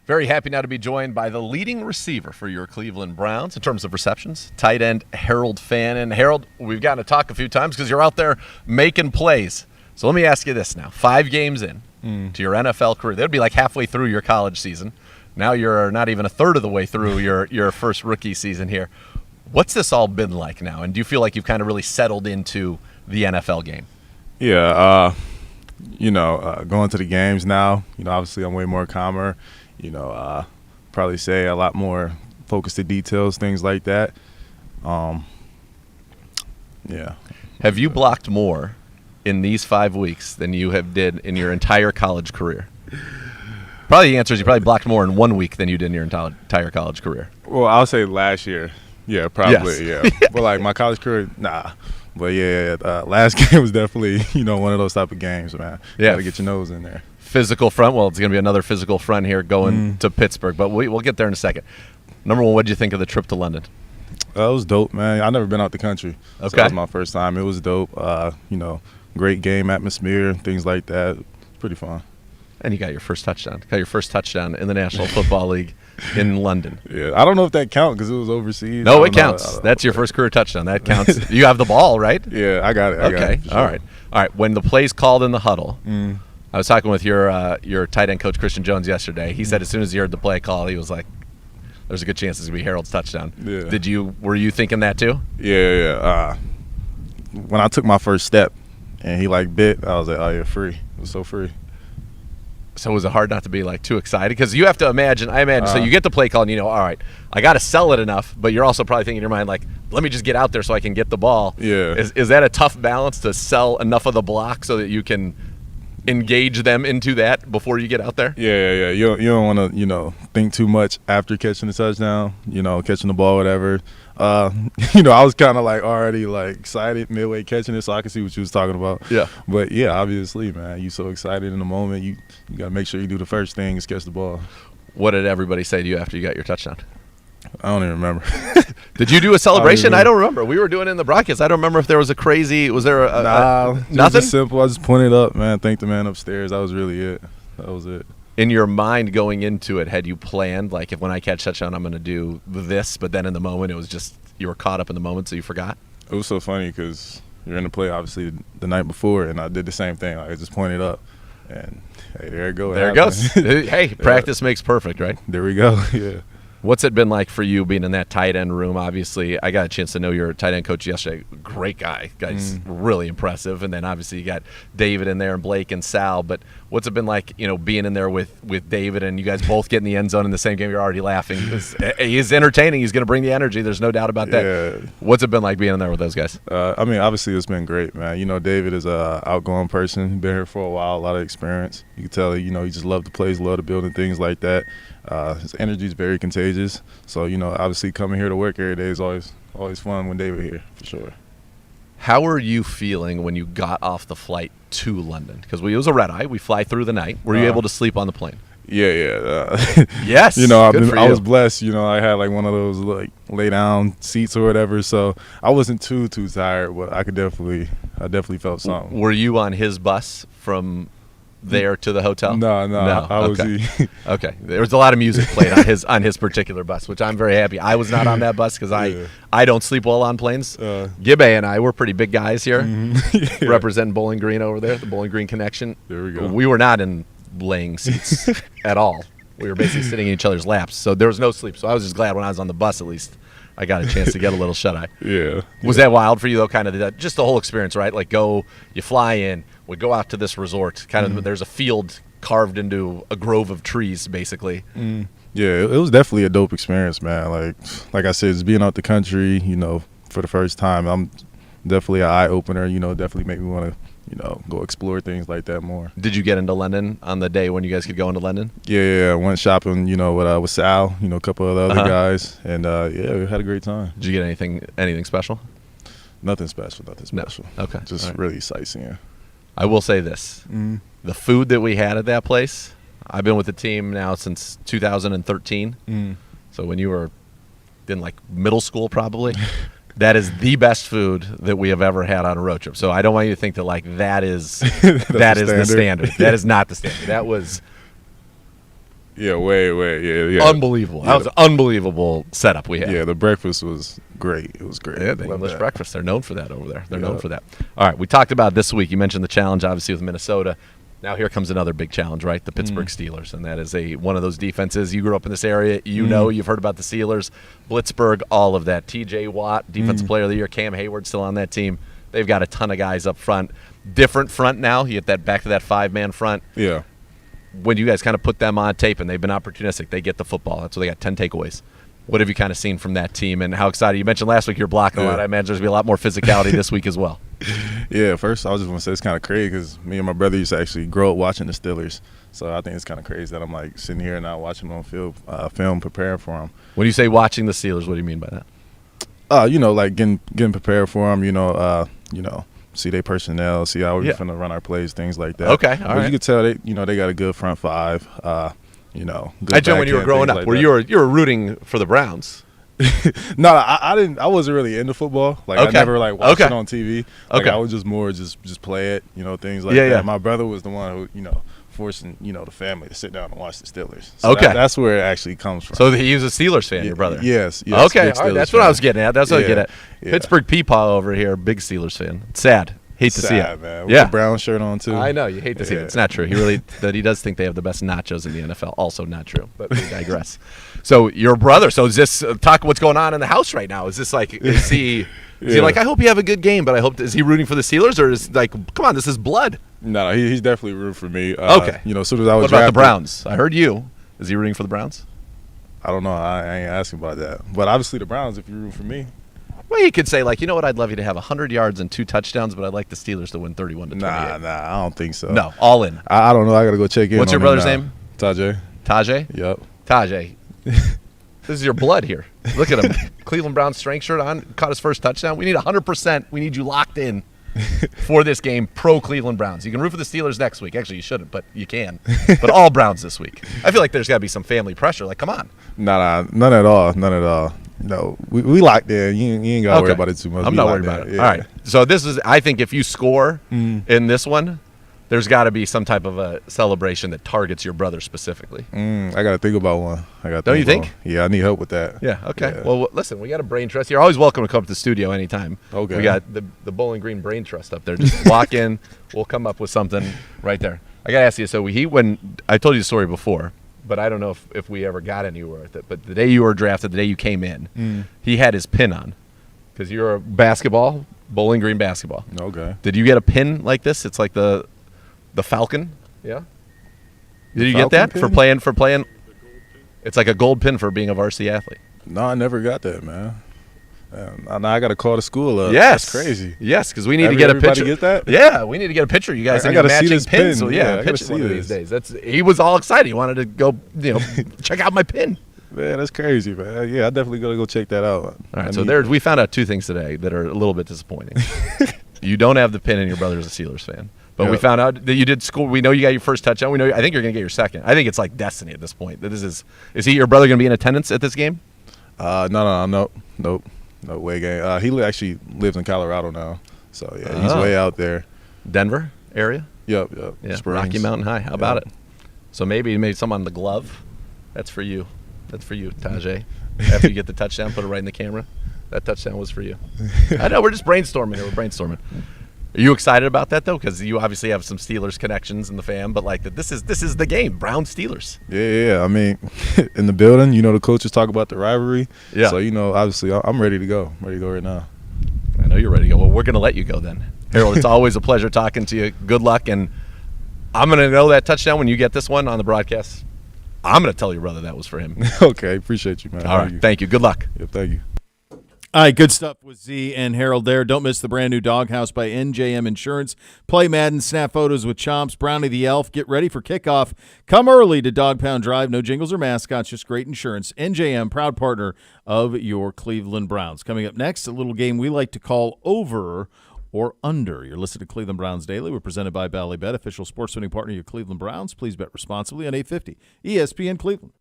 Very happy now to be joined by the leading receiver for your Cleveland Browns in terms of receptions, tight end Harold Fannin. Harold, we've gotten to talk a few times because you're out there making plays. So let me ask you this now. 5 games in to your NFL career. That would be like halfway through your college season. Now you're not even a third of the way through your first rookie season here. What's this all been like now? And do you feel like you've kind of really settled into the NFL game? Yeah, going to the games now, obviously I'm way more calmer. Probably say a lot more focused to details, things like that. Yeah. Have you blocked more in these 5 weeks than you have did in your entire college career? Probably the answer is you probably blocked more in 1 week than you did in your entire college career. Well, I'll say last year. Yeah, probably, yes. yeah. But, like, my college career, nah. But, yeah, last game was definitely, one of those type of games, man. Yeah. Got to get your nose in there. Physical front. Well, it's going to be another physical front here going to Pittsburgh, but we'll get there in a second. Number one, what did you think of the trip to London? It was dope, man. I've never been out the country. Okay. So that was my first time. It was dope. Great game atmosphere, things like that. Pretty fun. And you got your first touchdown. Got your first touchdown in the National Football League in London. Yeah, I don't know if that counts because it was overseas. No, it counts. That's your first career touchdown. That counts. You have the ball, right? Yeah, I got it. Okay. Sure. All right. When the play's called in the huddle, I was talking with your tight end coach, Christian Jones, yesterday. He said as soon as he heard the play call, he was like, there's a good chance this is going to be Harold's touchdown. Yeah. Were you thinking that too? Yeah. When I took my first step and he bit, I was like, oh, yeah, free. It was so free. So was it hard not to be too excited? Because you have to imagine, so you get the play call and all right, I got to sell it enough, but you're also probably thinking in your mind let me just get out there so I can get the ball. Yeah. Is that a tough balance to sell enough of the block so that you can engage them into that before you get out there? Yeah. You don't want to, think too much after catching the touchdown, catching the ball, whatever. I was kind of already excited midway catching it, so I could see what you was talking about. Yeah. But yeah, obviously, man, you so excited in the moment. You got to make sure you do the first thing is catch the ball. What did everybody say to you after you got your touchdown? I don't even remember. Did you do a celebration? I don't remember. We were doing it in the broadcast. I don't remember if there was a crazy. Was there nothing? It was just simple. I just pointed up, man. Thanked the man upstairs. That was really it. That was it. In your mind going into it, had you planned if when I catch touchdown I'm going to do this, but then in the moment it was just you were caught up in the moment so you forgot? It was so funny because you're in the play obviously the night before, and I did the same thing. I just pointed up, and hey, there it goes. There it goes. Hey, practice makes perfect, right? There we go. Yeah. What's it been like for you being in that tight end room? Obviously, I got a chance to know your tight end coach yesterday. Great guy. Guy's really impressive. And then obviously you got David in there and Blake and Sal. But what's it been like, being in there with David and you guys both get in the end zone in the same game? You're already laughing. He's entertaining. He's going to bring the energy. There's no doubt about that. Yeah. What's it been like being in there with those guys? Obviously it's been great, man. David is an outgoing person. Been here for a while, a lot of experience. You can tell, he just loved the plays, loved the building, things like that. His energy is very contagious. So, obviously coming here to work every day is always fun when David here, for sure. How are you feeling when you got off the flight to London? Because it was a red-eye. We fly through the night. Were you able to sleep on the plane? Yeah. Yes. I was blessed. I had one of those lay down seats or whatever, so I wasn't too tired, but I definitely felt something. Were you on his bus from there to the hotel? No. I was Okay. There was a lot of music played on his particular bus, which I'm very happy. I was not on that bus because I don't sleep well on planes. Gibbe and I were pretty big guys here, representing Bowling Green over there, the Bowling Green connection. There we go. We were not in laying seats at all. We were basically sitting in each other's laps, so there was no sleep. So I was just glad when I was on the bus, at least I got a chance to get a little shut-eye. Yeah. Was that wild for you, though, kind of just the whole experience, right? You fly in, we go out to this resort, kind of there's a field carved into a grove of trees, basically. Yeah, it was definitely a dope experience, man. Like I said, it's being out the country, for the first time. I'm definitely an eye-opener, definitely make me want to, go explore things like that more. Did you get into London on the day when you guys could go into London? Yeah. I went shopping, with Sal, a couple of the other guys, and we had a great time. Did you get anything special? Nothing special. No. Okay. Just really sightseeing. I will say this. The food that we had at that place, I've been with the team now since 2013. So when you were in like middle school, probably, that is the best food that we have ever had on a road trip. So I don't want you to think that like that is the standard. That is not the standard. That was way. Unbelievable. That was an unbelievable setup we had. Yeah, the breakfast was great. It was great. Yeah, the English breakfast. They're known for that over there. They're known for that. All right, we talked about this week. You mentioned the challenge, obviously, with Minnesota. Now here comes another big challenge, right? The Pittsburgh Steelers, and that is one of those defenses. You grew up in this area. You know, you've heard about the Steelers, Blitzburg, all of that. T.J. Watt, Defensive Player of the Year. Cam Hayward still on that team. They've got a ton of guys up front. Different front now. You get that back to that 5-man front. Yeah. When you guys kind of put them on tape and they've been opportunistic, they get the football. That's why they got 10 takeaways. What have you kind of seen from that team, and how excited? You mentioned last week you're blocking a lot. I imagine there's going to be a lot more physicality this week as well. Yeah, first I was just going to say it's kind of crazy because me and my brother used to actually grow up watching the Steelers. So I think it's kind of crazy that I'm like sitting here now watching them on film, preparing for them. When you say watching the Steelers, what do you mean by that? Like getting prepared for them. See their personnel, see how we're going to run our plays, things like that. Okay, all right. You could tell they got a good front five. Good I know when you were growing up, where you were rooting for the Browns. No, I didn't. I wasn't really into football. Like I never watched it on TV. Like I would just more just play it. Things like that. Yeah. My brother was the one who forcing the family to sit down and watch the Steelers. So that's where it actually comes from. So he was a Steelers fan, your brother. Yes. Okay, all right, that's what I was getting at. That's what I was getting at. Yeah. Pittsburgh Peepaw over here, big Steelers fan. It's sad. Hate to see it, man. With the brown shirt on too. I know you hate to see it. It's not true. He does think they have the best nachos in the NFL. Also not true, but we digress. So your brother. So is this talk? What's going on in the house right now? Is this like? Is he like? I hope you have a good game, but I hope. Is he rooting for the Steelers, or is like? Come on, this is blood. No, he's definitely rooting for me. Okay. As soon as I was. What about the Browns? I heard you. Is he rooting for the Browns? I don't know. I ain't asking about that. But obviously the Browns. If you're rooting for me. Well, you could say, like, you know what, I'd love you to have 100 yards and 2 touchdowns, but I'd like the Steelers to win 31-28. Nah, I don't think so. No, all in. I don't know. I got to go check in. What's your brother's name? Tajay. Tajay? Yep. Tajay. This is your blood here. Look at him. Cleveland Browns strength shirt on, caught his first touchdown. We need 100%. We need you locked in for this game, pro Cleveland Browns. You can root for the Steelers next week. Actually, you shouldn't, but you can. But all Browns this week. I feel like there's got to be some family pressure. Like, come on. Nah, none at all. None at all. No, we locked in. You ain't got to worry about it too much. I'm not worried about it. Yeah. All right. So this is, I think if you score in this one, there's got to be some type of a celebration that targets your brother specifically. I got to think about one. Don't you think? Yeah, I need help with that. Yeah, okay. Yeah. Well, listen, we got a brain trust. You're always welcome to come to the studio anytime. Okay. We got the Bowling Green Brain Trust up there. Just walk in. We'll come up with something right there. I got to ask you, so when I told you the story before, but I don't know if we ever got anywhere with it. But the day you were drafted, the day you came in, he had his pin on because you're a Bowling Green basketball. Okay. Did you get a pin like this? It's like the Falcon. Yeah. Did you get that pin? for playing? It's like a gold pin for being a varsity athlete. No, I never got that, man. Now I got to call the school up. Yes. That's crazy. Yes, because we need to get a picture. Get that? Yeah, we need to get a picture. You guys I got to see matching this pins. pin. So Yeah, a I picture gotta one of see these this. days. He was all excited. He wanted to go, check out my pin. Man, that's crazy, man. Yeah, I definitely got to go check that out. All right, so we found out 2 things today that are a little bit disappointing. You don't have the pin, and your brother's a Steelers fan. But we found out that you did school. We know you got your first touchdown. I think you're going to get your second. I think it's like destiny at this point. Is your brother going to be in attendance at this game? Nope. No way, gang. He actually lives in Colorado now. So, yeah, he's way out there. Denver area? Yep. Yeah, Springs. Rocky Mountain High. How about it? So maybe some on the glove. That's for you. That's for you, Tajay. After you get the touchdown, put it right in the camera. That touchdown was for you. I know, we're just brainstorming here. We're brainstorming. Are you excited about that, though? Because you obviously have some Steelers connections in the fam, but like this is the game, Browns Steelers. Yeah. I mean, in the building, the coaches talk about the rivalry. Yeah. So, obviously, I'm ready to go. I'm ready to go right now. I know you're ready to go. Well, we're going to let you go then. Harold, it's always a pleasure talking to you. Good luck, and I'm going to know that touchdown when you get this one on the broadcast. I'm going to tell your brother that was for him. Okay, appreciate you, man. All right, thank you. Good luck. Yeah, thank you. All right, good stuff with Z and Harold there. Don't miss the brand new Doghouse by NJM Insurance. Play Madden, snap photos with Chomps, Brownie the Elf. Get ready for kickoff. Come early to Dog Pound Drive. No jingles or mascots, just great insurance. NJM, proud partner of your Cleveland Browns. Coming up next, a little game we like to call Over or Under. You're listening to Cleveland Browns Daily. We're presented by Ballybet, official sports betting partner of your Cleveland Browns. Please bet responsibly on 850 ESPN Cleveland.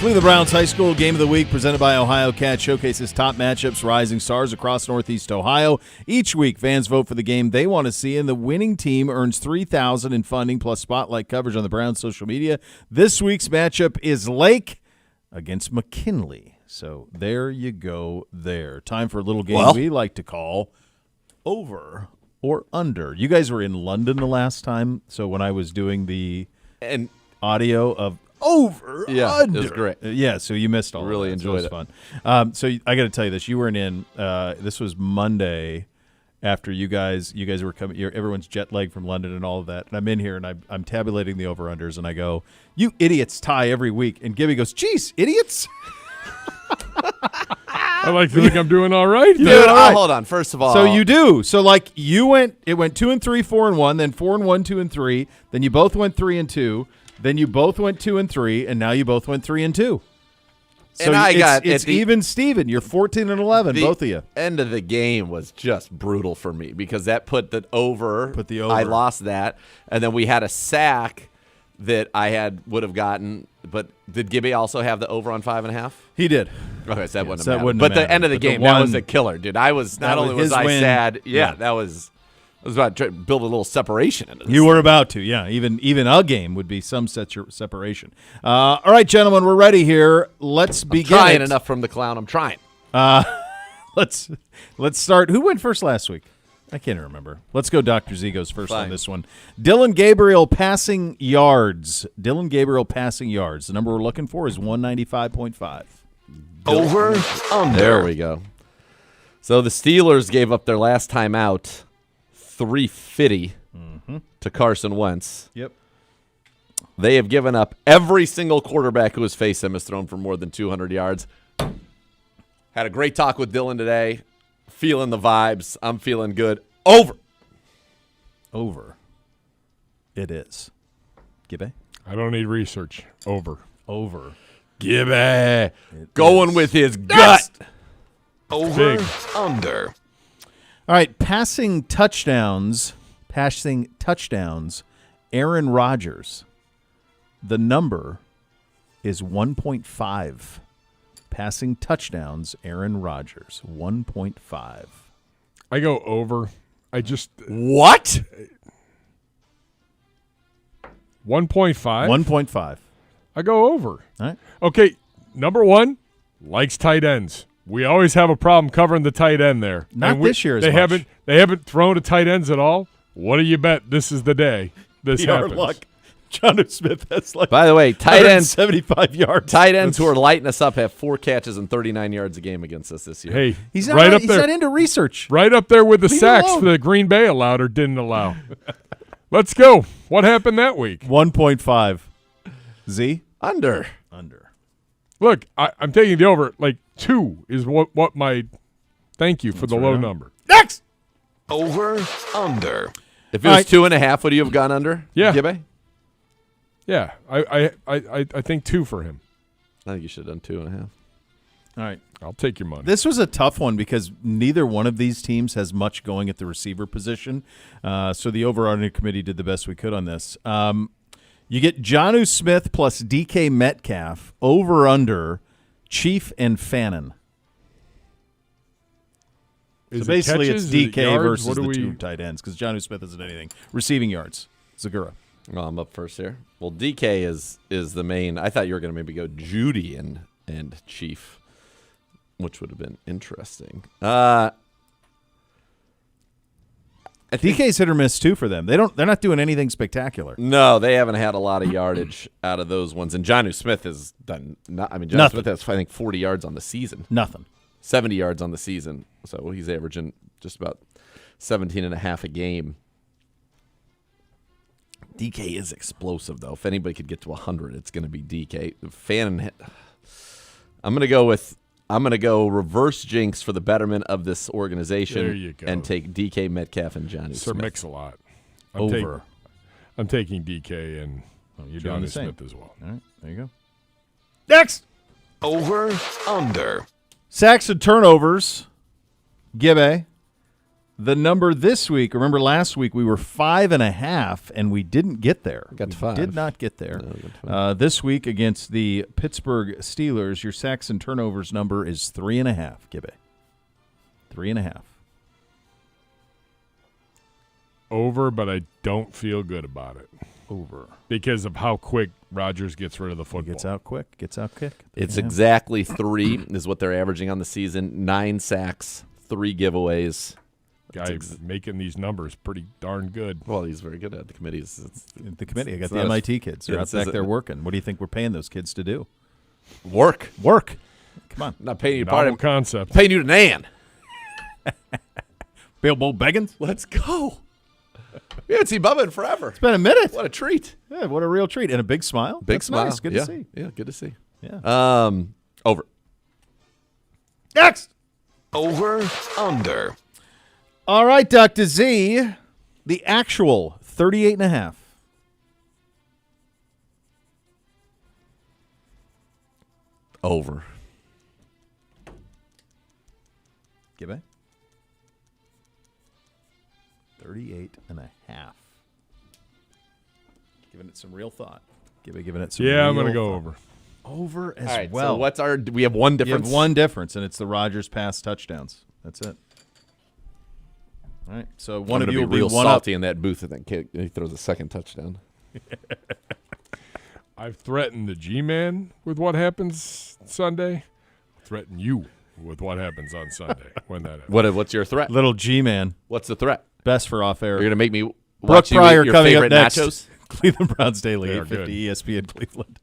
Cleveland Browns High School Game of the Week presented by Ohio Cat showcases top matchups, rising stars across Northeast Ohio. Each week, fans vote for the game they want to see, and the winning team earns $3,000 in funding plus spotlight coverage on the Browns' social media. This week's matchup is Lake against McKinley. So there you go there. Time for a little game we like to call Over or Under. You guys were in London the last time, so when I was doing the audio of Over, Under. It was great. Yeah, so you missed all really of that. enjoyed So it was fun. So I got to tell you this. You weren't in. This was Monday after you guys were coming. Everyone's jet lagged from London and all of that. And I'm in here, and I'm tabulating the over-unders, and I go, you idiots tie every week. And Gibby goes, geez, idiots? I like to think I'm doing all right. Dude, hold on. First of all, so you do. So like it went 2-3, 4-1, then 4-1, 2-3. Then you both went 3-2. Then you both went 2-3, and now you both went 3-2. So and it's even Steven. You're 14-11, both of you. End of the game was just brutal for me because that put the over. I lost that, and then we had a sack that I would have gotten. But did Gibby also have the over on 5.5? He did. Okay, so that wouldn't so have that mattered. wouldn't But have the end of the mattered. game, But the that was one- a killer, dude. I was not that only was was his I win. sad. Yeah. That was. I was about to build a little separation into this. You were about to, yeah. Even a game would be some separation. All right, gentlemen, we're ready here. Let's begin. Trying enough from the clown. I'm trying. Let's start. Who went first last week? I can't remember. Let's go. Dr. Z goes first on this one. Dylan Gabriel passing yards. The number we're looking for is 195.5. Over, under. There we go. So the Steelers gave up their last time out, 350 to Carson Wentz. Yep. They have given up every single quarterback who has faced them has thrown for more than 200 yards. Had a great talk with Dylan today. Feeling the vibes. I'm feeling good. Over. It is. Gibby? I don't need research. Over. Gibby. Going with his gut. Over. Under. All right, passing touchdowns, Aaron Rodgers. The number is 1.5. Passing touchdowns, Aaron Rodgers, 1.5. I go over. What? 1.5? 1.5. I go over. All right. Okay, number one, likes tight ends. We always have a problem covering the tight end there. Not this year as much. They haven't thrown to tight ends at all. What do you bet this is the day this happens? Luck. Jonnu Smith has By the way, tight ends 75 yards. Tight ends who are lighting us up have 4 catches and 39 yards a game against us this year. Hey, He's not, right up he's there. not into research. Right up there with the Leave him sacks alone. that Green Bay allowed or didn't allow. Let's go. What happened that week? 1.5. Z? Under. Look, I'm taking the over. Like 2 is what my thank you for the low number. Next. Over. Under. If it was 2.5, would you have gone under? Yeah. Gibby? Yeah, I think 2 for him. I think you should have done 2.5. All right. I'll take your money. This was a tough one because neither one of these teams has much going at the receiver position. So the overriding committee did the best we could on this. You get Jonnu Smith plus DK Metcalf over under Chief and Fannin. So basically it's DK versus the 2 tight ends because Jonnu Smith isn't anything. Receiving yards. Zagura. Well, I'm up first here. Well, DK is the main. I thought you were going to maybe go Judy and Chief, which would have been interesting. DK's hit or miss too for them. They're not doing anything spectacular. No, they haven't had a lot of yardage out of those ones. And Jonnu Smith has done. Jonnu Smith has I think 40 yards on the season. Nothing. 70 yards on the season. So he's averaging just about 17.5 a game. DK is explosive, though. If anybody could get to 100, it's going to be DK. Fannin, I'm going to go reverse jinx for the betterment of this organization. There you go. And take DK Metcalf and Jonnu Sir Smith. Mix-a-Lot. Over. I'm taking DK and you're doing the Jonnu same. Smith as well. All right, there you go. Next. Over. Under. Sacks and turnovers. Gibbe. The number this week, remember last week we were 5.5, and we didn't get there. Got to We 5. Did not get there. No, got to 5. This week against the Pittsburgh Steelers, your sacks and turnovers number is 3.5, Gibby. 3.5. Over, but I don't feel good about it. Over. Because of how quick Rodgers gets rid of the football. Gets out quick. It's exactly 3 is what they're averaging on the season. 9 sacks, 3 giveaways. Guy making these numbers pretty darn good. Well, he's very good at the committees. The committee. I got the MIT kids. They're out back there working. What do you think we're paying those kids to do? Work. Come on. I'm not paying you Novel part of concept. paying you to Nan. Bilbo Beggins? Let's go. We haven't seen Bubba in forever. It's been a minute. What a treat. Yeah, what a real treat. And a big smile. Big That's smile. Nice. Good yeah. to see. Yeah, good to see. Yeah. Over. Next. Over, under. All right, Dr. Z. The actual 38.5. Over. Gibby? 38.5. Giving it some real thought. Giving it some Yeah, I'm going to go over. Over as All right, well. so what's our – we have one You difference? have one difference, and it's the Rodgers pass touchdowns. That's it. All right, so one I'm of you gonna will be real be one salty up. in that booth if that kid he throws a second touchdown. I've threatened the G-Man with what happens Sunday. Threaten you with what happens on Sunday when that happens. What's your threat? Little G-Man. What's the threat? Best for off-air. You're going to make me Brooke watch you Pryor eat your coming up favorite next. nachos? Cleveland Browns Daily, They are 850 ESPN Cleveland.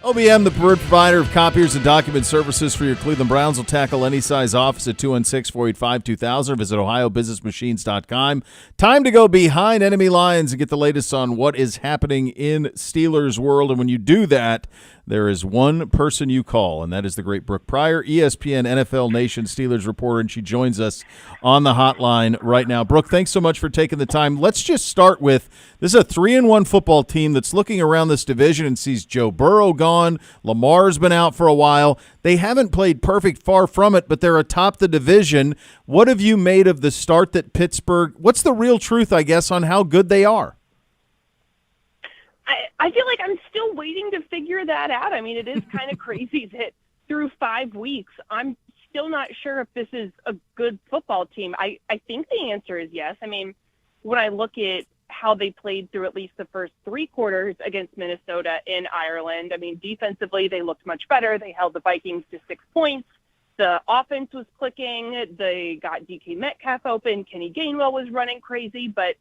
OBM, the preferred provider of copiers and document services for your Cleveland Browns, will tackle any size office at 216-485-2000. Visit ohiobusinessmachines.com. Time to go behind enemy lines and get the latest on what is happening in Steelers world. And when you do that, there is one person you call, and that is the great Brooke Pryor, ESPN NFL Nation Steelers reporter, and she joins us on the hotline right now. Brooke, thanks so much for taking the time. Let's just start with, this is a 3-1 football team that's looking around this division and sees Joe Burrow gone. Lamar's been out for a while. They haven't played perfect, far from it, but they're atop the division. What have you made of the start that Pittsburgh, what's the real truth, I guess, on how good they are? I feel like I'm still waiting to figure that out. I mean, it is kind of crazy that through 5 weeks, I'm still not sure if this is a good football team. I think the answer is yes. I mean, when I look at how they played through at least the first 3 quarters against Minnesota in Ireland, I mean, defensively, they looked much better. They held the Vikings to 6 points. The offense was clicking. They got DK Metcalf open. Kenny Gainwell was running crazy, but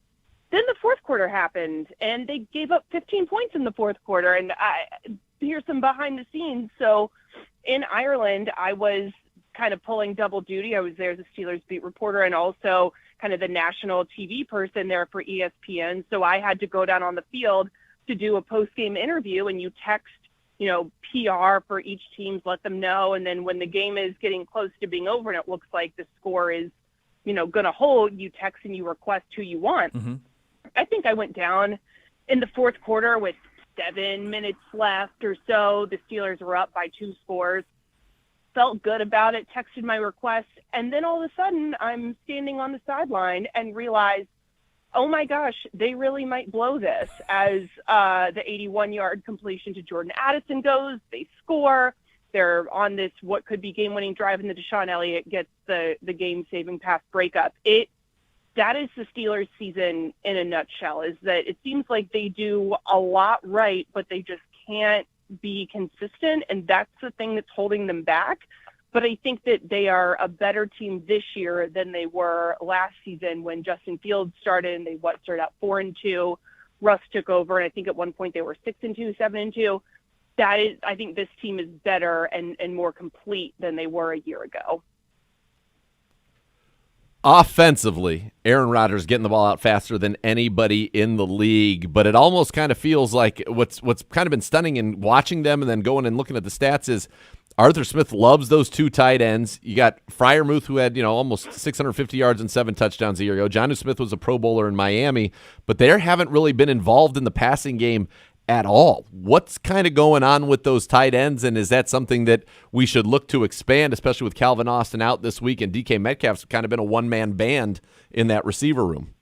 then the fourth quarter happened, and they gave up 15 points in the fourth quarter. And here's some behind the scenes. So in Ireland, I was kind of pulling double duty. I was there as a Steelers beat reporter and also kind of the national TV person there for ESPN. So I had to go down on the field to do a post-game interview, and you text, PR for each team, let them know. And then when the game is getting close to being over and it looks like the score is, going to hold, you text and you request who you want. Mm-hmm. I think I went down in the fourth quarter with 7 minutes left or so. The Steelers were up by 2 scores. Felt good about it, texted my request, and then all of a sudden I'm standing on the sideline and realize, oh my gosh, they really might blow this as the 81-yard completion to Jordan Addison goes. They score. They're on this what could be game-winning drive, and the Deshaun Elliott gets the game-saving pass breakup. That is the Steelers' season in a nutshell, is that it seems like they do a lot right, but they just can't be consistent, and that's the thing that's holding them back. But I think that they are a better team this year than they were last season when Justin Fields started, and they started out 4-2. Russ took over, and I think at one point they were 6-2, 7-2. I think this team is better and more complete than they were a year ago. Offensively, Aaron Rodgers getting the ball out faster than anybody in the league, but it almost kind of feels like what's kind of been stunning in watching them and then going and looking at the stats is Arthur Smith loves those 2 tight ends. You got Freiermuth, who had almost 650 yards and 7 touchdowns a year ago. Jonnu Smith was a Pro Bowler in Miami, but they haven't really been involved in the passing game at all. What's kind of going on with those tight ends, and is that something that we should look to expand, especially with Calvin Austin out this week and DK Metcalf's kind of been a one-man band in that receiver room?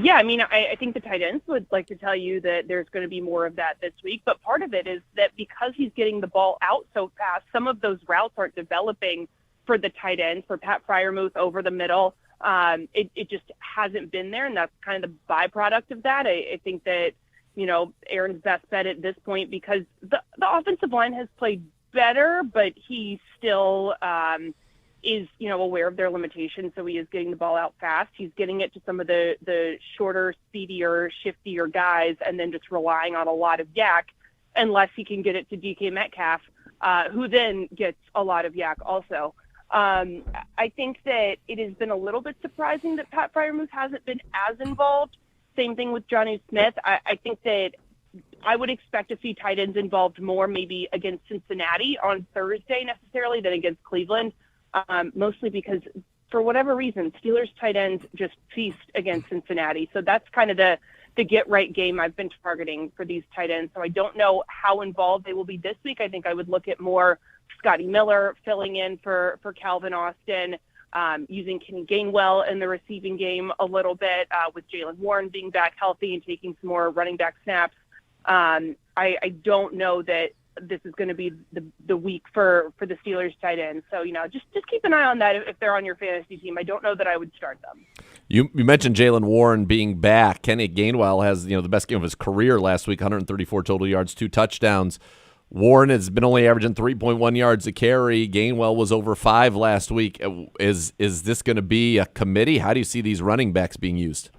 Yeah, I mean, I think the tight ends would like to tell you that there's going to be more of that this week, but part of it is that because he's getting the ball out so fast, some of those routes aren't developing for the tight ends, for Pat Freiermuth over the middle. It just hasn't been there, and that's kind of the byproduct of that. I think that Aaron's best bet at this point, because the offensive line has played better, but he still is, aware of their limitations. So he is getting the ball out fast. He's getting it to some of the shorter, speedier, shiftier guys, and then just relying on a lot of yak, unless he can get it to DK Metcalf, who then gets a lot of yak also. I think that it has been a little bit surprising that Pat Freiermuth hasn't been as involved. Same thing with Jonnu Smith. I think that I would expect to see tight ends involved more maybe against Cincinnati on Thursday necessarily than against Cleveland, mostly because for whatever reason, Steelers tight ends just feast against Cincinnati. So that's kind of the get-right game I've been targeting for these tight ends. So I don't know how involved they will be this week. I think I would look at more Scotty Miller filling in for Calvin Austin, using Kenny Gainwell in the receiving game a little bit, with Jaylen Warren being back healthy and taking some more running back snaps. I don't know that this is going to be the week for the Steelers tight end. So, just keep an eye on that if they're on your fantasy team. I don't know that I would start them. You mentioned Jaylen Warren being back. Kenny Gainwell has, the best game of his career last week, 134 total yards, 2 touchdowns. Warren has been only averaging 3.1 yards a carry. Gainwell was over 5 last week. Is this going to be a committee? How do you see these running backs being used?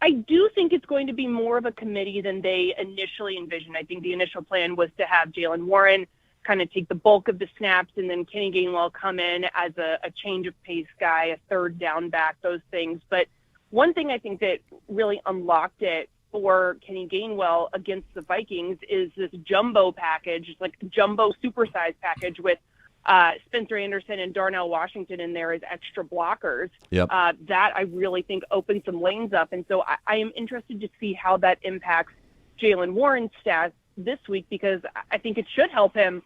I do think it's going to be more of a committee than they initially envisioned. I think the initial plan was to have Jaylen Warren kind of take the bulk of the snaps, and then Kenny Gainwell come in as a change of pace guy, a third down back, those things. But one thing I think that really unlocked it for Kenny Gainwell against the Vikings is this jumbo package. It's like a jumbo supersize package with Spencer Anderson and Darnell Washington in there as extra blockers. Yep. That I really think opens some lanes up. And so I am interested to see how that impacts Jaylen Warren's stats this week, because I think it should help him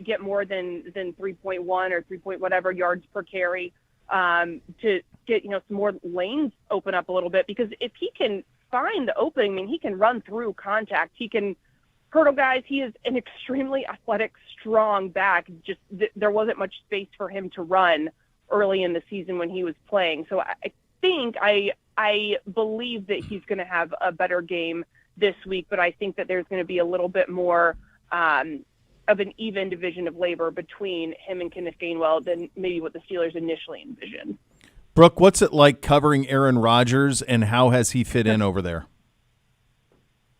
get more than 3.1 or 3 point whatever yards per carry to get, some more lanes open up a little bit, because if he can find the opening, I mean, he can run through contact. He can hurdle guys. He is an extremely athletic, strong back. Just there wasn't much space for him to run early in the season when he was playing. So I believe that he's going to have a better game this week, but I think that there's going to be a little bit more of an even division of labor between him and Kenneth Gainwell than maybe what the Steelers initially envisioned. Brooke, what's it like covering Aaron Rodgers, and how has he fit in over there?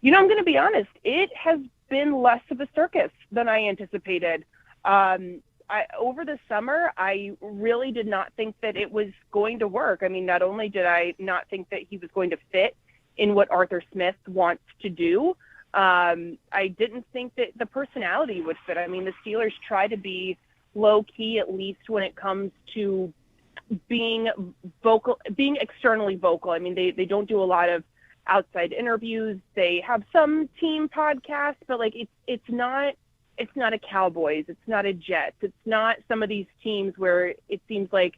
I'm going to be honest. It has been less of a circus than I anticipated. Over the summer, I really did not think that it was going to work. I mean, not only did I not think that he was going to fit in what Arthur Smith wants to do, I didn't think that the personality would fit. I mean, the Steelers try to be low-key, at least when it comes to being vocal, being externally vocal. I mean, they don't do a lot of outside interviews. They have some team podcasts, but it's not a Cowboys, it's not a Jets, it's not some of these teams where it seems like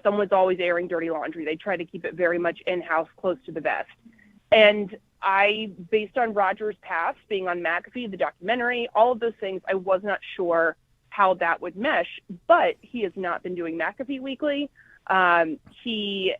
someone's always airing dirty laundry. They try to keep it very much in-house, close to the vest. And based on Rodgers' past, being on McAfee, the documentary, all of those things, I was not sure how that would mesh, but he has not been doing McAfee Weekly. He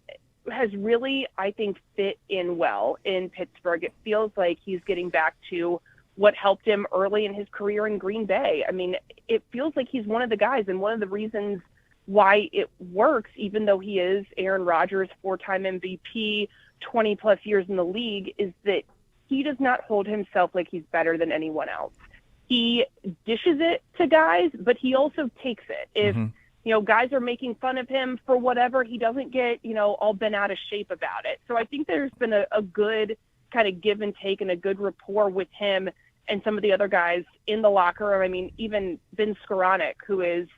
has really, I think, fit in well in Pittsburgh. It feels like he's getting back to what helped him early in his career in Green Bay. I mean, it feels like he's one of the guys, and one of the reasons why it works, even though he is Aaron Rodgers, 4-time MVP, 20-plus years in the league, is that he does not hold himself like he's better than anyone else. He dishes it to guys, but he also takes it. If guys are making fun of him for whatever, he doesn't get, all bent out of shape about it. So I think there's been a good kind of give and take and a good rapport with him and some of the other guys in the locker room. I mean, even Vince Skoranek, who is,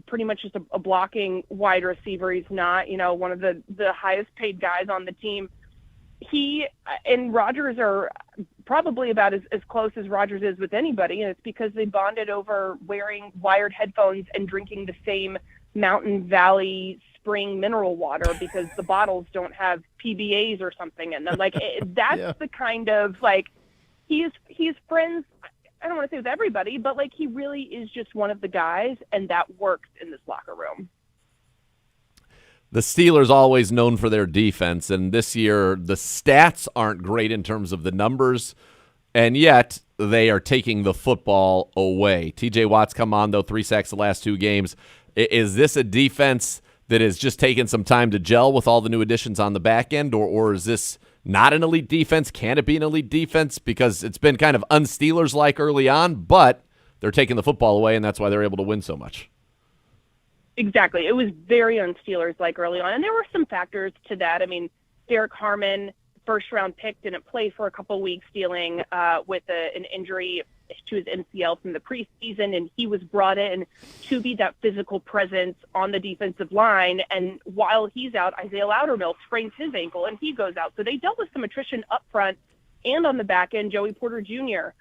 pretty much just a blocking wide receiver. He's not, one of the highest paid guys on the team. He and Rodgers are probably about as close as Rodgers is with anybody, and it's because they bonded over wearing wired headphones and drinking the same Mountain Valley spring mineral water because the bottles don't have PBAs or something in them. That's the kind of he's friends. I don't want to say with everybody, but he really is just one of the guys, and that works in this locker room. The Steelers always known for their defense, and this year the stats aren't great in terms of the numbers, and yet they are taking the football away. TJ Watt's come on, though, 3 sacks the last 2 games. Is this a defense that has just taken some time to gel with all the new additions on the back end, or is this not an elite defense? Can it be an elite defense? Because it's been kind of un-Steelers-like early on, but they're taking the football away, and that's why they're able to win so much. Exactly. It was very un-Steelers-like early on, and there were some factors to that. I mean, Derek Harmon, first-round pick, didn't play for a couple weeks dealing with an injury to his MCL from the preseason, and he was brought in to be that physical presence on the defensive line. And while he's out, Isaiah Loudermilk sprains his ankle, and he goes out. So they dealt with some attrition up front and on the back end. Joey Porter Jr.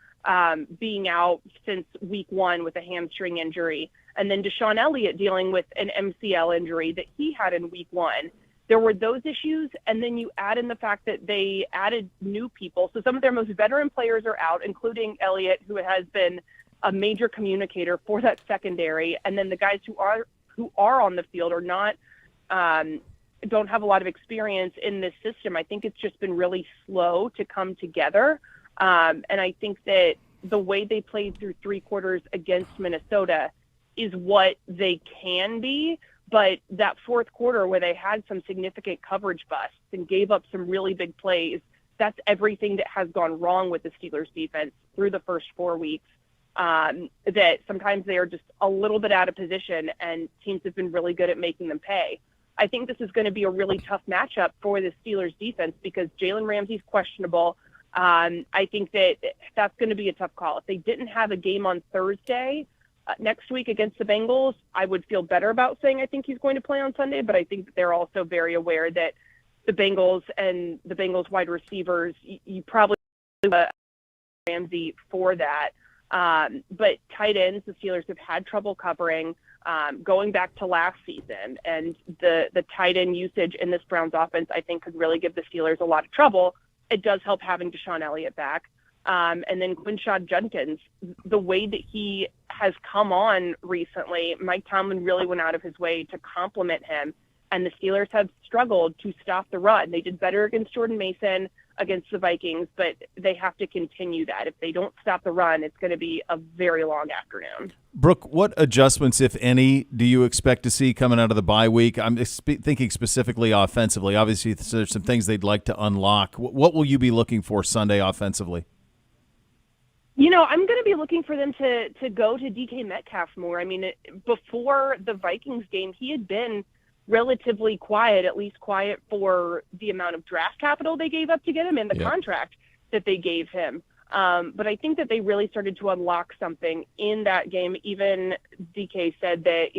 Being out since week 1 with a hamstring injury. And then Deshaun Elliott dealing with an MCL injury that he had in week 1. There were those issues, and then you add in the fact that they added new people. So some of their most veteran players are out, including Elliott, who has been a major communicator for that secondary. And then the guys who are on the field are not don't have a lot of experience in this system. I think it's just been really slow to come together. And I think that the way they played through 3 quarters against Minnesota is what they can be, But that fourth quarter where they had some significant coverage busts and gave up some really big plays, that's everything that has gone wrong with the Steelers defense through the first 4 weeks. That sometimes they are just a little bit out of position, and teams have been really good at making them pay. I think this is going to be a really tough matchup for the Steelers defense because Jalen Ramsey's questionable. I think that's going to be a tough call. If they didn't have a game on Thursday next week against the Bengals, I would feel better about saying I think he's going to play on Sunday, but I think that they're also very aware that the Bengals and the Bengals wide receivers, you probably Ramsey for that. But tight ends, the Steelers have had trouble covering going back to last season, and the tight end usage in this Browns offense, I think, could really give the Steelers a lot of trouble. It does help having Deshaun Elliott back. And then Quinshad Judkins, the way that he has come on recently, Mike Tomlin really went out of his way to compliment him. And the Steelers have struggled to stop the run. They did better against Jordan Mason, against the Vikings, but they have to continue that. If they don't stop the run, it's going to be a very long afternoon. Brooke, what adjustments, if any, do you expect to see coming out of the bye week? I'm thinking specifically offensively. Obviously, there's some things they'd like to unlock. What will you be looking for Sunday offensively? I'm going to be looking for them to go to DK Metcalf more. I mean, before the Vikings game, he had been relatively quiet, at least quiet for the amount of draft capital they gave up to get him and the contract that they gave him. But I think that they really started to unlock something in that game. Even DK said that,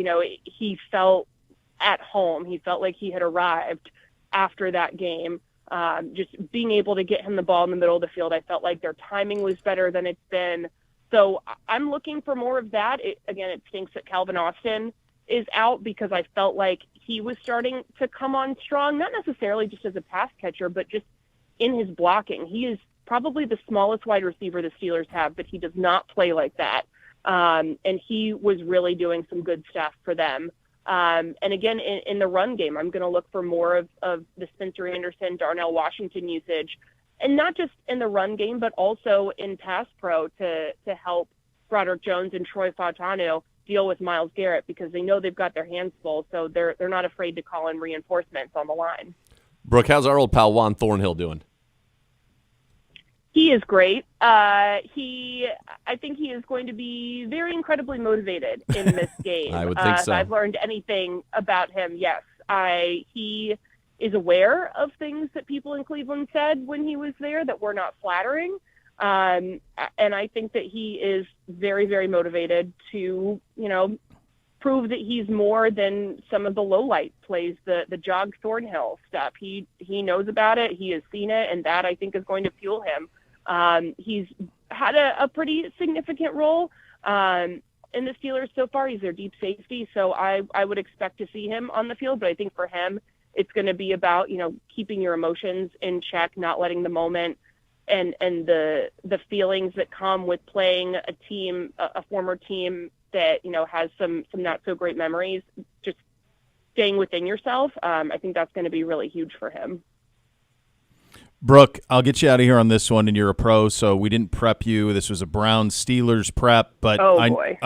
he felt at home. He felt like he had arrived after that game. Just being able to get him the ball in the middle of the field, I felt like their timing was better than it's been. So I'm looking for more of that. It stinks that Calvin Austin is out because I felt like he was starting to come on strong, not necessarily just as a pass catcher, but just in his blocking. He is probably the smallest wide receiver the Steelers have, but he does not play like that. And he was really doing some good stuff for them. And again, in the run game, I'm going to look for more of the Spencer Anderson, Darnell Washington usage, and not just in the run game, but also in pass pro to help Broderick Jones and Troy Fautanu deal with Myles Garrett because they know they've got their hands full, so they're not afraid to call in reinforcements on the line. Brooke, how's our old pal Juan Thornhill doing? He is great. I think he is going to be very incredibly motivated in this game. I would think so. If I've learned anything about him, yes. He is aware of things that people in Cleveland said when he was there that were not flattering. And I think that he is very, very motivated to, prove that he's more than some of the low-light plays, the Jog Thornhill stuff. He knows about it. He has seen it, and that, I think, is going to fuel him. He's had a pretty significant role in the Steelers so far. He's their deep safety, so I would expect to see him on the field. But I think for him, it's going to be about, keeping your emotions in check, not letting the moment and the feelings that come with playing a team, a former team that, has some not so great memories, just staying within yourself. I think that's going to be really huge for him. Brooke, I'll get you out of here on this one, and you're a pro, so we didn't prep you. This was a Browns-Steelers prep, but boy.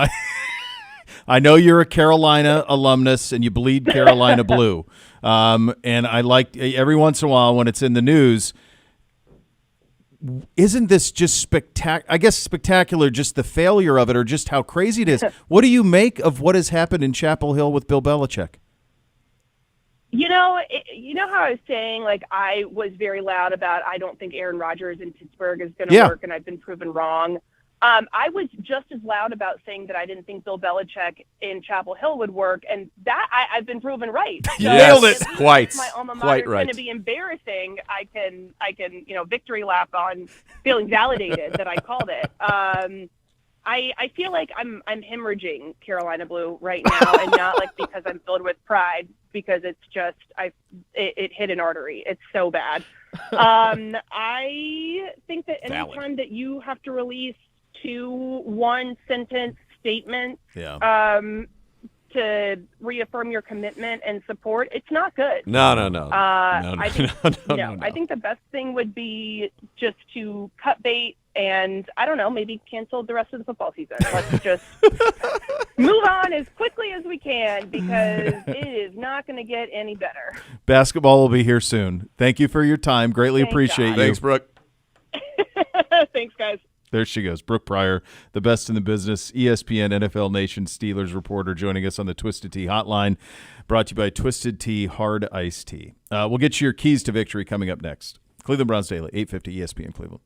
I know you're a Carolina alumnus, and you bleed Carolina blue. And I like every once in a while when it's in the news, isn't this just spectacular, just the failure of it or just how crazy it is? What do you make of what has happened in Chapel Hill with Bill Belichick? You know how I was saying, I was very loud about I don't think Aaron Rodgers in Pittsburgh is going to work, and I've been proven wrong. I was just as loud about saying that I didn't think Bill Belichick in Chapel Hill would work, and that I've been proven right. You nailed it. Quite, my alma mater quite is right. going to be embarrassing. I can victory lap on feeling validated that I called it. I feel like I'm hemorrhaging Carolina blue right now, and not because I'm filled with pride, because it's just it hit an artery. It's so bad. I think that anytime that you have to release 2 one-sentence statements to reaffirm your commitment and support, it's not good. No. I think, No. I think the best thing would be just to cut bait and, I don't know, maybe cancel the rest of the football season. Let's just move on as quickly as we can because it is not going to get any better. Basketball will be here soon. Thank you for your time. Greatly Thank appreciate God. you. Thanks, Brooke. Thanks, guys. There she goes. Brooke Pryor, the best in the business, ESPN NFL Nation Steelers reporter, joining us on the Twisted Tea hotline, brought to you by Twisted Tea Hard Iced Tea. We'll get you your keys to victory coming up next. Cleveland Browns Daily, 850 ESPN Cleveland.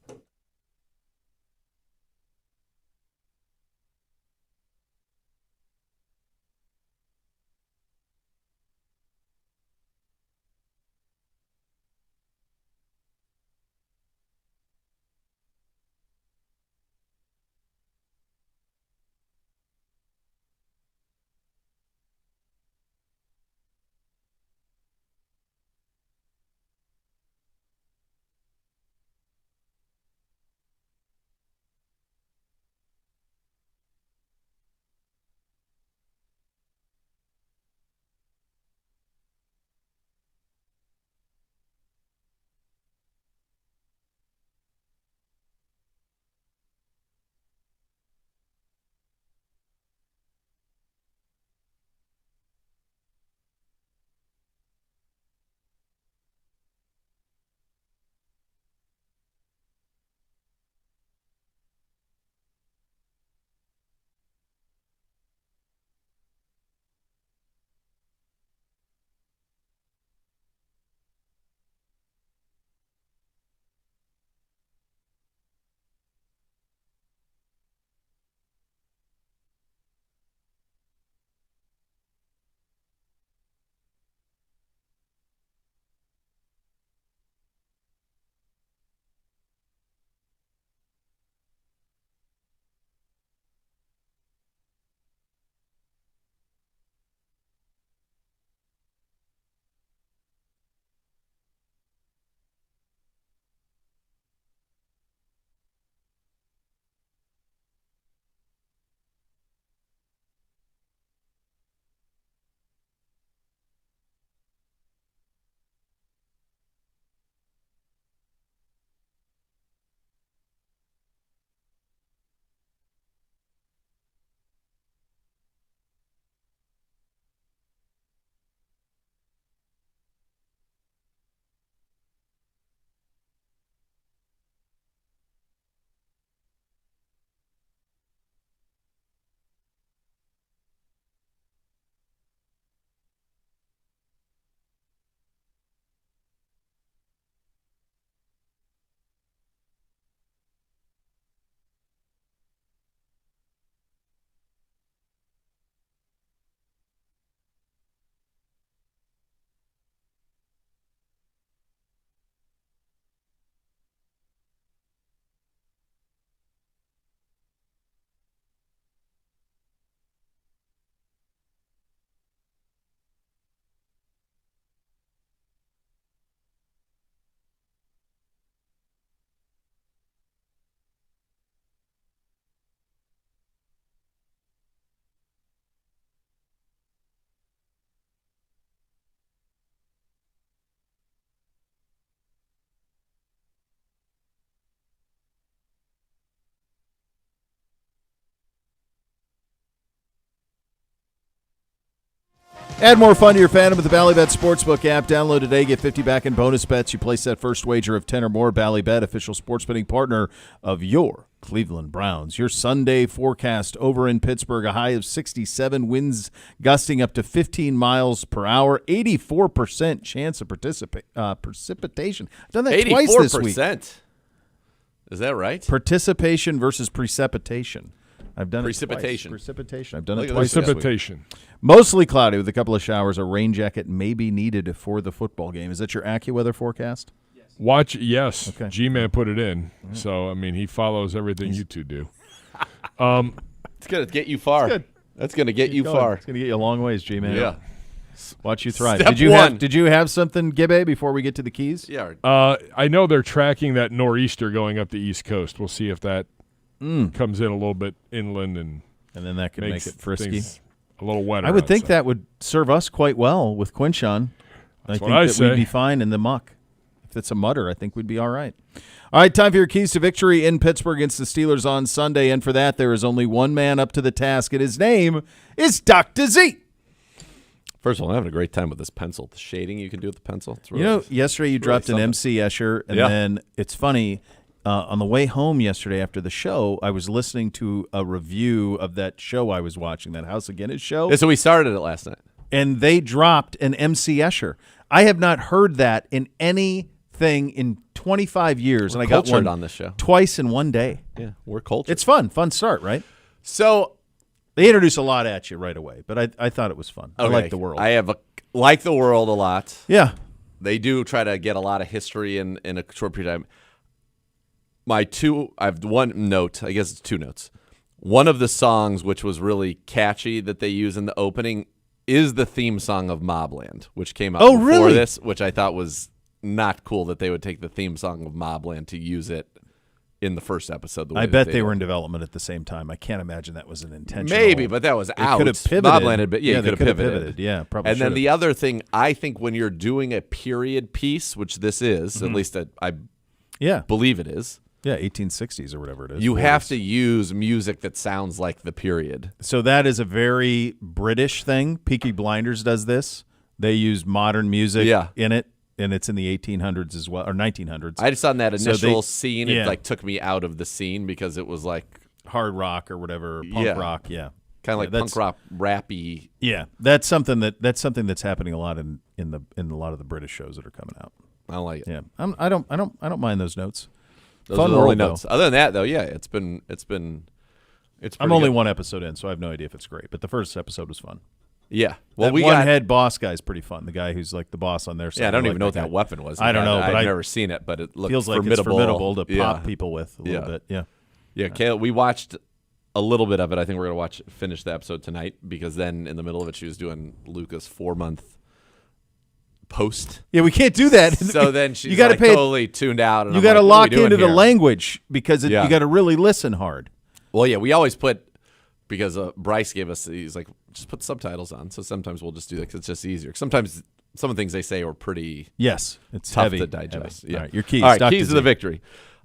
Add more fun to your fandom with the Bally Bet Sportsbook app. Download today. Get 50 back in bonus bets. You place that first wager of 10 or more. Bally Bet, official sports betting partner of your Cleveland Browns. Your Sunday forecast over in Pittsburgh, a high of 67, winds gusting up to 15 miles per hour, 84% chance of precipitation. I've done that twice this week. 84%? Is that right? Participation versus precipitation. I've done Precipitation. it twice. Precipitation. I've done it Look at twice. Precipitation. Mostly cloudy with a couple of showers. A rain jacket may be needed for the football game. Is that your AccuWeather forecast? Watch, yes. Okay. G-Man put it in. So, I mean, he follows everything you two do. It's going to get you far. That's going to get you far. It's going to get you a long ways, G-Man. Yeah. Watch you thrive. Step Did you have something, Gibbe, before we get to the keys? Yeah. I know they're tracking that nor'easter going up the East Coast. We'll see if that comes in a little bit inland and then that could make it frisky. a little wetter. I would think outside. that would serve us quite well with Quinshawn. That's I what think I that say. we'd be fine in the muck. If it's a mutter, I think we'd be all right. All right, time for your keys to victory in Pittsburgh against the Steelers on Sunday. And for that, there is only one man up to the task, and his name is Dr. Z. First of all, I'm having a great time with this pencil. The shading you can do with the pencil. It's really, Yesterday you dropped an MC Escher, and then it's funny. On the way home yesterday after the show, I was listening to a review of that show I was watching, that House of Guinness show. Yeah, so we started it last night. And they dropped an MC Escher. I have not heard that in anything in 25 years, and I got one on this show twice in one day. Yeah, we're cultured. It's fun start, right? So they introduce a lot at you right away, but I thought it was fun. Okay. I like the world. I like the world a lot. Yeah, they do try to get a lot of history in a short period of time. I have one note. I guess it's two notes. One of the songs, which was really catchy that they use in the opening, is the theme song of Mobland, which came out before really? this, which I thought was not cool that they would take the theme song of Mobland to use it in the first episode. I bet they were in development at the same time. I can't imagine that was an intentional. Maybe, but that was out. Could have pivoted. Mobland had been, they could have pivoted. Yeah, probably. And then should've. the other thing, I think when you're doing a period piece, which this is, at least I believe it is. Yeah, 1860s or whatever it is. You have to use music that sounds like the period. So that is a very British thing. Peaky Blinders does this. They use modern music in it, and it's in the 1800s as well, or 1900s. I just on that initial scene, it like took me out of the scene because it was like hard rock or whatever, punk rock. Yeah, kind of like punk rock, rappy. Yeah, that's something that's happening a lot in a lot of the British shows that are coming out. I like it. Yeah, I don't mind those notes. Those Fun are the only world, notes. though. Other than that, though, yeah, it's pretty I'm only good. one episode in, so I have no idea if it's great. But the first episode was fun. Yeah, well, that one-head boss guy is pretty fun. The guy who's like the boss on their side. Yeah, I don't even know what that weapon was. I don't know, but I've never seen it, but it looked feels like formidable. it's formidable to pop people with a little bit. Yeah, yeah. Caleb, we watched a little bit of it. I think we're gonna finish the episode tonight because then in the middle of it, she was doing Luca's 4-month post. Yeah, we can't do that. So then she's you gotta like pay totally tuned out. And you I'm got to like, what are lock we doing into the here? language because you got to really listen hard. Well, yeah, we always put because Bryce gave us. He's like, just put subtitles on. So sometimes we'll just do that because it's just easier. Sometimes some of the things they say are pretty. Yes, it's tough heavy to digest. Heavy. Yeah, All right, your keys. All right, Dr. keys Z. to the victory.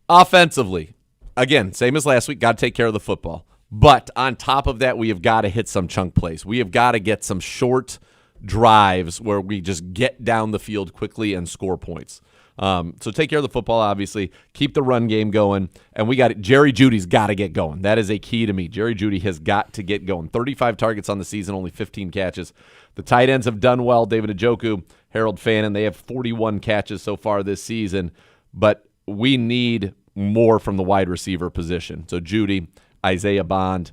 Offensively, again, same as last week. Got to take care of the football. But on top of that, we have got to hit some chunk plays. We have got to get some short drives where we just get down the field quickly and score points. So take care of the football, obviously. Keep the run game going. And we got it. Jerry Jeudy's got to get going. That is a key to me. Jerry Jeudy has got to get going. 35 targets on the season, only 15 catches. The tight ends have done well. David Njoku, Harold Fannin, they have 41 catches so far this season. But we need more from the wide receiver position. So Jeudy, Isaiah Bond,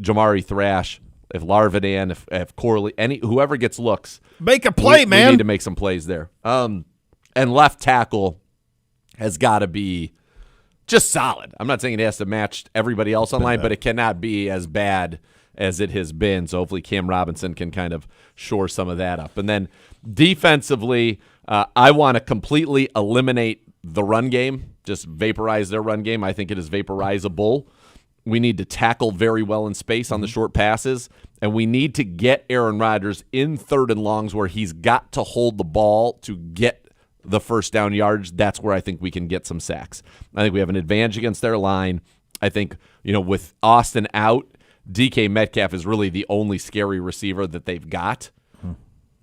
Jamari Thrash, if Larvidan, if Corley, whoever gets looks, make a play, man. We need to make some plays there. And left tackle has got to be just solid. I'm not saying it has to match everybody else online, but it cannot be as bad as it has been. So hopefully Cam Robinson can kind of shore some of that up. And then defensively, I want to completely eliminate the run game, just vaporize their run game. I think it is vaporizable. We need to tackle very well in space on the short passes, and we need to get Aaron Rodgers in 3rd and longs where he's got to hold the ball to get the first down yards. That's where I think we can get some sacks. I think we have an advantage against their line. I think, with Austin out, DK Metcalf is really the only scary receiver that they've got.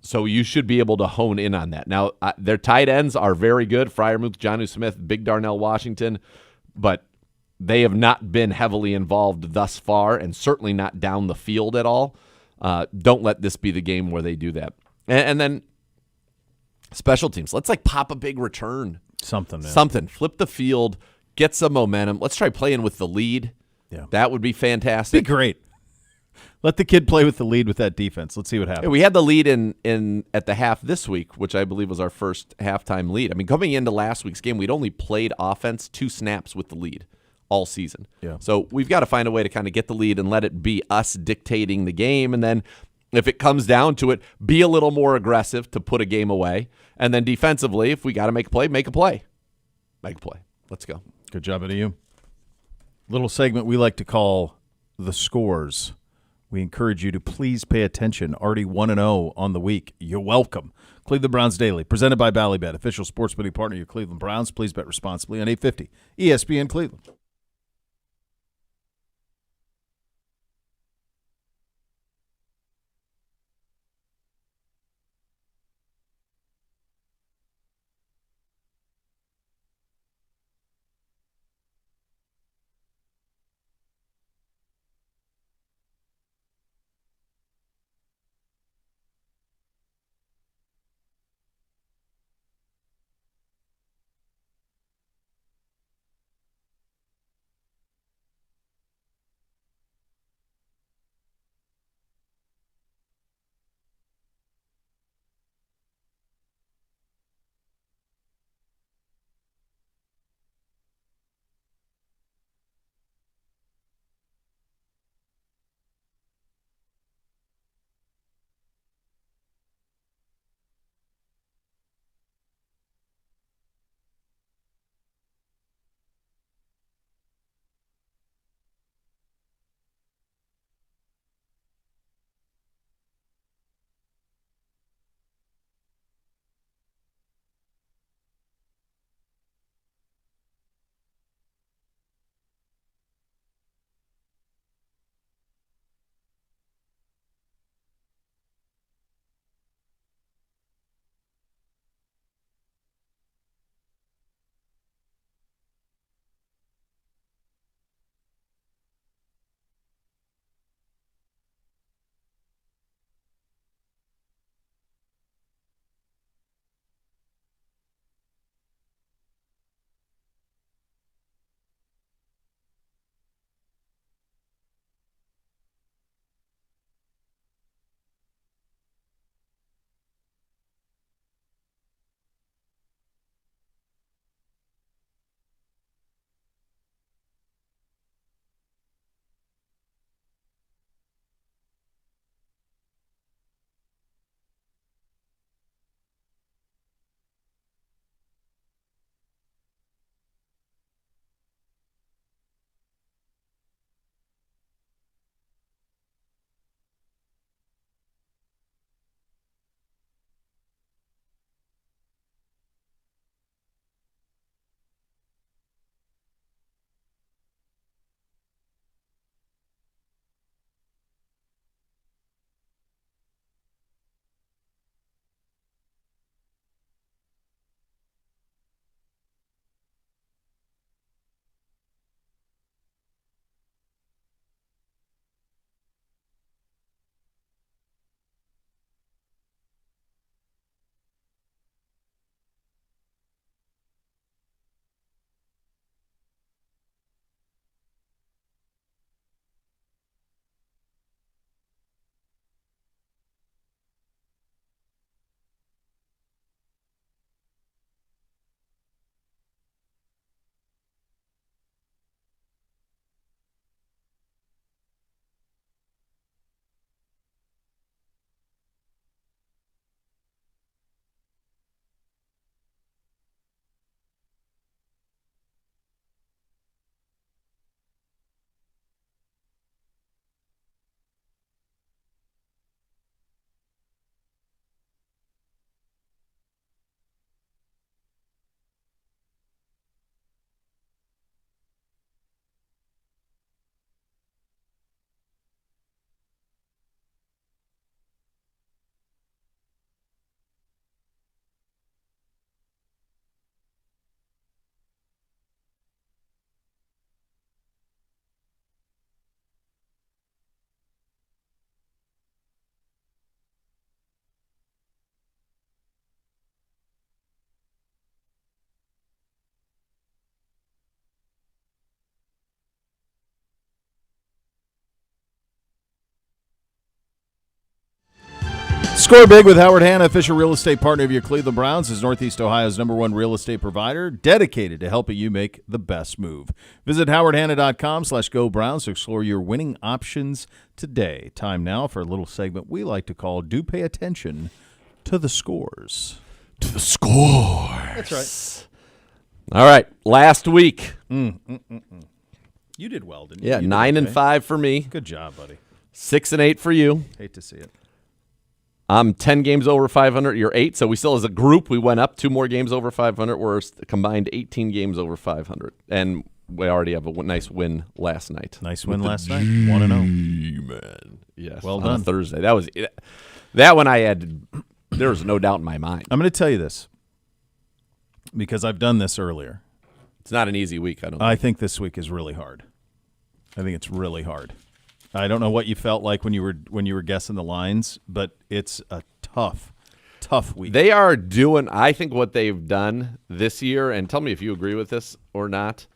So you should be able to hone in on that. Now, their tight ends are very good. Freiermuth, Jonnu Smith, Big Darnell Washington, but they have not been heavily involved thus far and certainly not down the field at all. Don't let this be the game where they do that. And then special teams. Let's pop a big return. Something. Flip the field. Get some momentum. Let's try playing with the lead. Yeah. That would be fantastic. Be great. Let the kid play with the lead with that defense. Let's see what happens. Yeah, we had the lead in at the half this week, which I believe was our first halftime lead. I mean, coming into last week's game, we'd only played offense 2 snaps with the lead all season. Yeah. So we've got to find a way to kind of get the lead and let it be us dictating the game. And then if it comes down to it, be a little more aggressive to put a game away. And then defensively, if we got to make a play, make a play. Make a play. Let's go. Good job out of you. Little segment we like to call The Scores, We encourage you to please pay attention. Already 1-0 on the week. You're welcome. Cleveland Browns Daily, presented by Ballybet, official sports betting partner of your Cleveland Browns. Please bet responsibly on 850 ESPN Cleveland. Score big with Howard Hanna, official real estate partner of your Cleveland Browns, is Northeast Ohio's #1 real estate provider, dedicated to helping you make the best move. Visit howardhanna.com/GoBrowns to explore your winning options today. Time now for a little segment we like to call Do Pay Attention to the Scores. To the score. That's right. All right, last week. You did well, didn't you? Yeah, You did 9 and okay. 5 for me. Good job, buddy. 6-8 for you. Hate to see it. I'm 10 games over 500. You're 8. So we still, as a group, we went up 2 more games over 500. We're combined 18 games over 500. And we already have a nice win last night. Nice win last night. 1-0. Man. Yes. Well on done. a Thursday. That one I had, there was no doubt in my mind. I'm going to tell you this because I've done this earlier. It's not an easy week, I think this week is really hard. I think it's really hard. I don't know what you felt like when you were guessing the lines, but it's a tough week. They are doing, I think, what they've done this year, and tell me if you agree with this or not.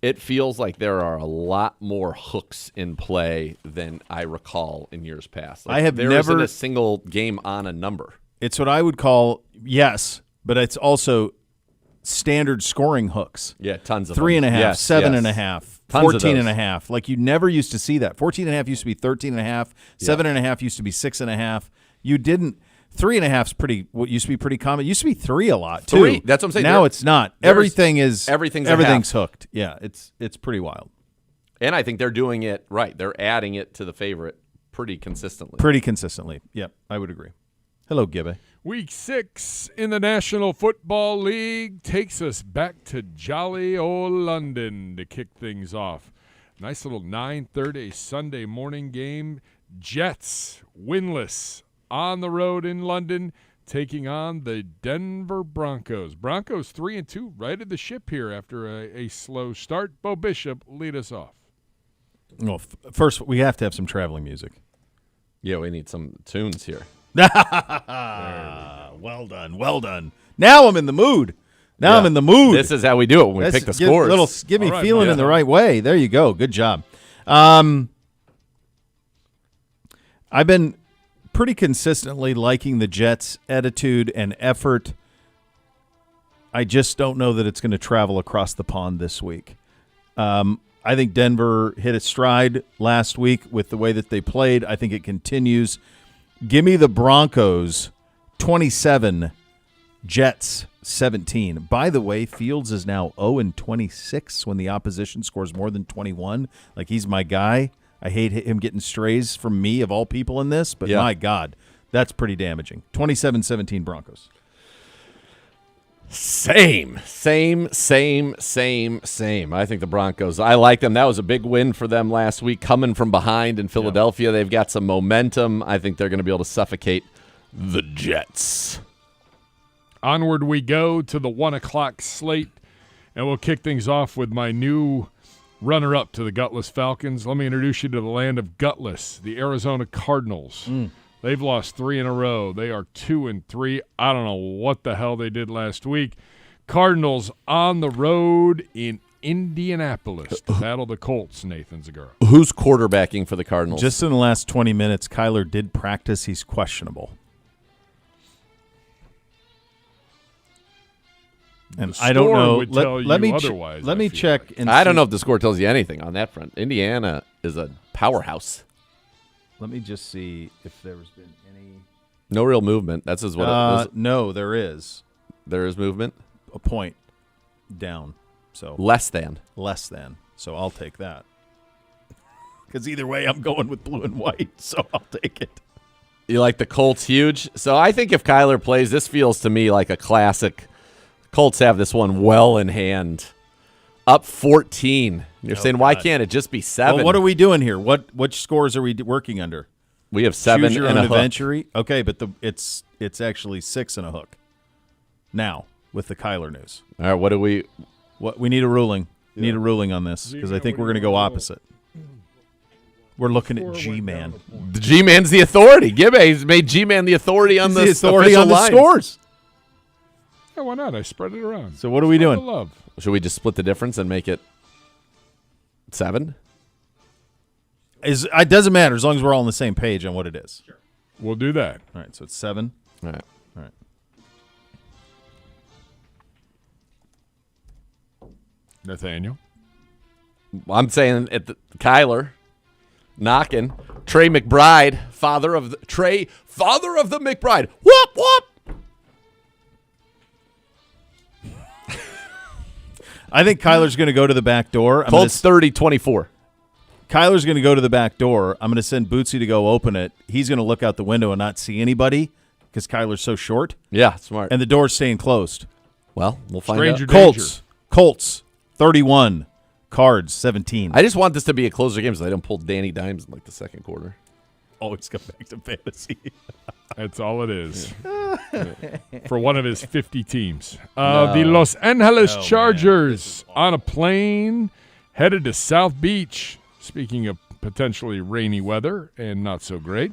It feels like there are a lot more hooks in play than I recall in years past. Like there isn't a single game on a number. It's what I would call, yes, but it's also standard scoring hooks. Yeah, tons of 3.5, yes, 7.5. 14.5. Like you never used to see that. 14.5 used to be 13.5. 7.5 used to be 6.5. You didn't. 3.5 is pretty. What used to be pretty common. It used to be 3 a lot too. 3. That's what I'm saying. Now it's not. Everything's hooked. Yeah, it's pretty wild. And I think they're doing it right. They're adding it to the favorite pretty consistently. Yep, I would agree. Hello, Gibby. Week 6 in the National Football League takes us back to jolly old London to kick things off. Nice little 9:30 Sunday morning game. Jets winless on the road in London, taking on the Denver Broncos. Broncos 3-2, righted the ship here after a slow start. Bo Bishop, lead us off. Well, first we have to have some traveling music. Yeah, we need some tunes here. Well done. Now I'm in the mood. I'm in the mood. This is how we do it when we pick the scores. Give me feeling in the right way. There you go. Good job. I've been pretty consistently liking the Jets' attitude and effort. I just don't know that it's going to travel across the pond this week. I think Denver hit its stride last week with the way that they played. I think it continues. Give me the Broncos 27, Jets 17. By the way, Fields is now 0-26 when the opposition scores more than 21. Like, he's my guy. I hate him getting strays from me, of all people in this, but my God, that's pretty damaging. 27-17 Broncos. Same. I think the Broncos, I like them. That was a big win for them last week, coming from behind in Philadelphia. They've got some momentum. I think they're going to be able to suffocate the Jets. Onward we go to the 1 o'clock slate, and we'll kick things off with my new runner-up to the Gutless Falcons. Let me introduce you to the land of Gutless, the Arizona Cardinals. They've lost 3 in a row. They are 2-3. I don't know what the hell they did last week. Cardinals on the road in Indianapolis to battle the Colts, Nathan Zagura. Who's quarterbacking for the Cardinals? Just in the last 20 minutes, Kyler did practice. He's questionable. And I don't know. Let me check. Like. I don't know if the score tells you anything on that front. Indiana is a powerhouse. Let me just see if there's been any. No real movement. That's what it was. No, there is. There is movement. A point down. So less than. So I'll take that. Because either way, I'm going with blue and white. So I'll take it. You like the Colts huge? So I think if Kyler plays, this feels to me like a classic. Colts have this one well in hand. Up 14. You're saying, why can't it just be 7? Well, what are we doing here? Which scores are we working under? We have 7 Choose your and own a hook. adventure. Okay, but it's actually 6 and a hook. Now with the Kyler news. All right, what we need a ruling. Yeah. Need a ruling on this because I think we're going to go opposite. We're looking at G-Man. The G-Man's the authority. Gibby's made G-Man the authority on the scores. Yeah, why not? I spread it around. So what are we doing? Love. Should we just split the difference and make it 7? It doesn't matter as long as we're all on the same page on what it is. Sure. We'll do that. All right, so it's 7. All right. Nathaniel? I'm saying Kyler knocking. Trey McBride, father of the McBride. Whoop, whoop. I think Kyler's going to go to the back door. Colts 30-24. Kyler's going to go to the back door. I'm going to send Bootsy to go open it. He's going to look out the window and not see anybody because Kyler's so short. Yeah, smart. And the door's staying closed. Well, we'll find Stranger out. Colts, 31. Cards, 17. I just want this to be a closer game so they don't pull Danny Dimes in like the second quarter. Always come back to fantasy. That's all it is. For one of his 50 teams. The Los Angeles Chargers on a plane headed to South Beach. Speaking of potentially rainy weather and not so great.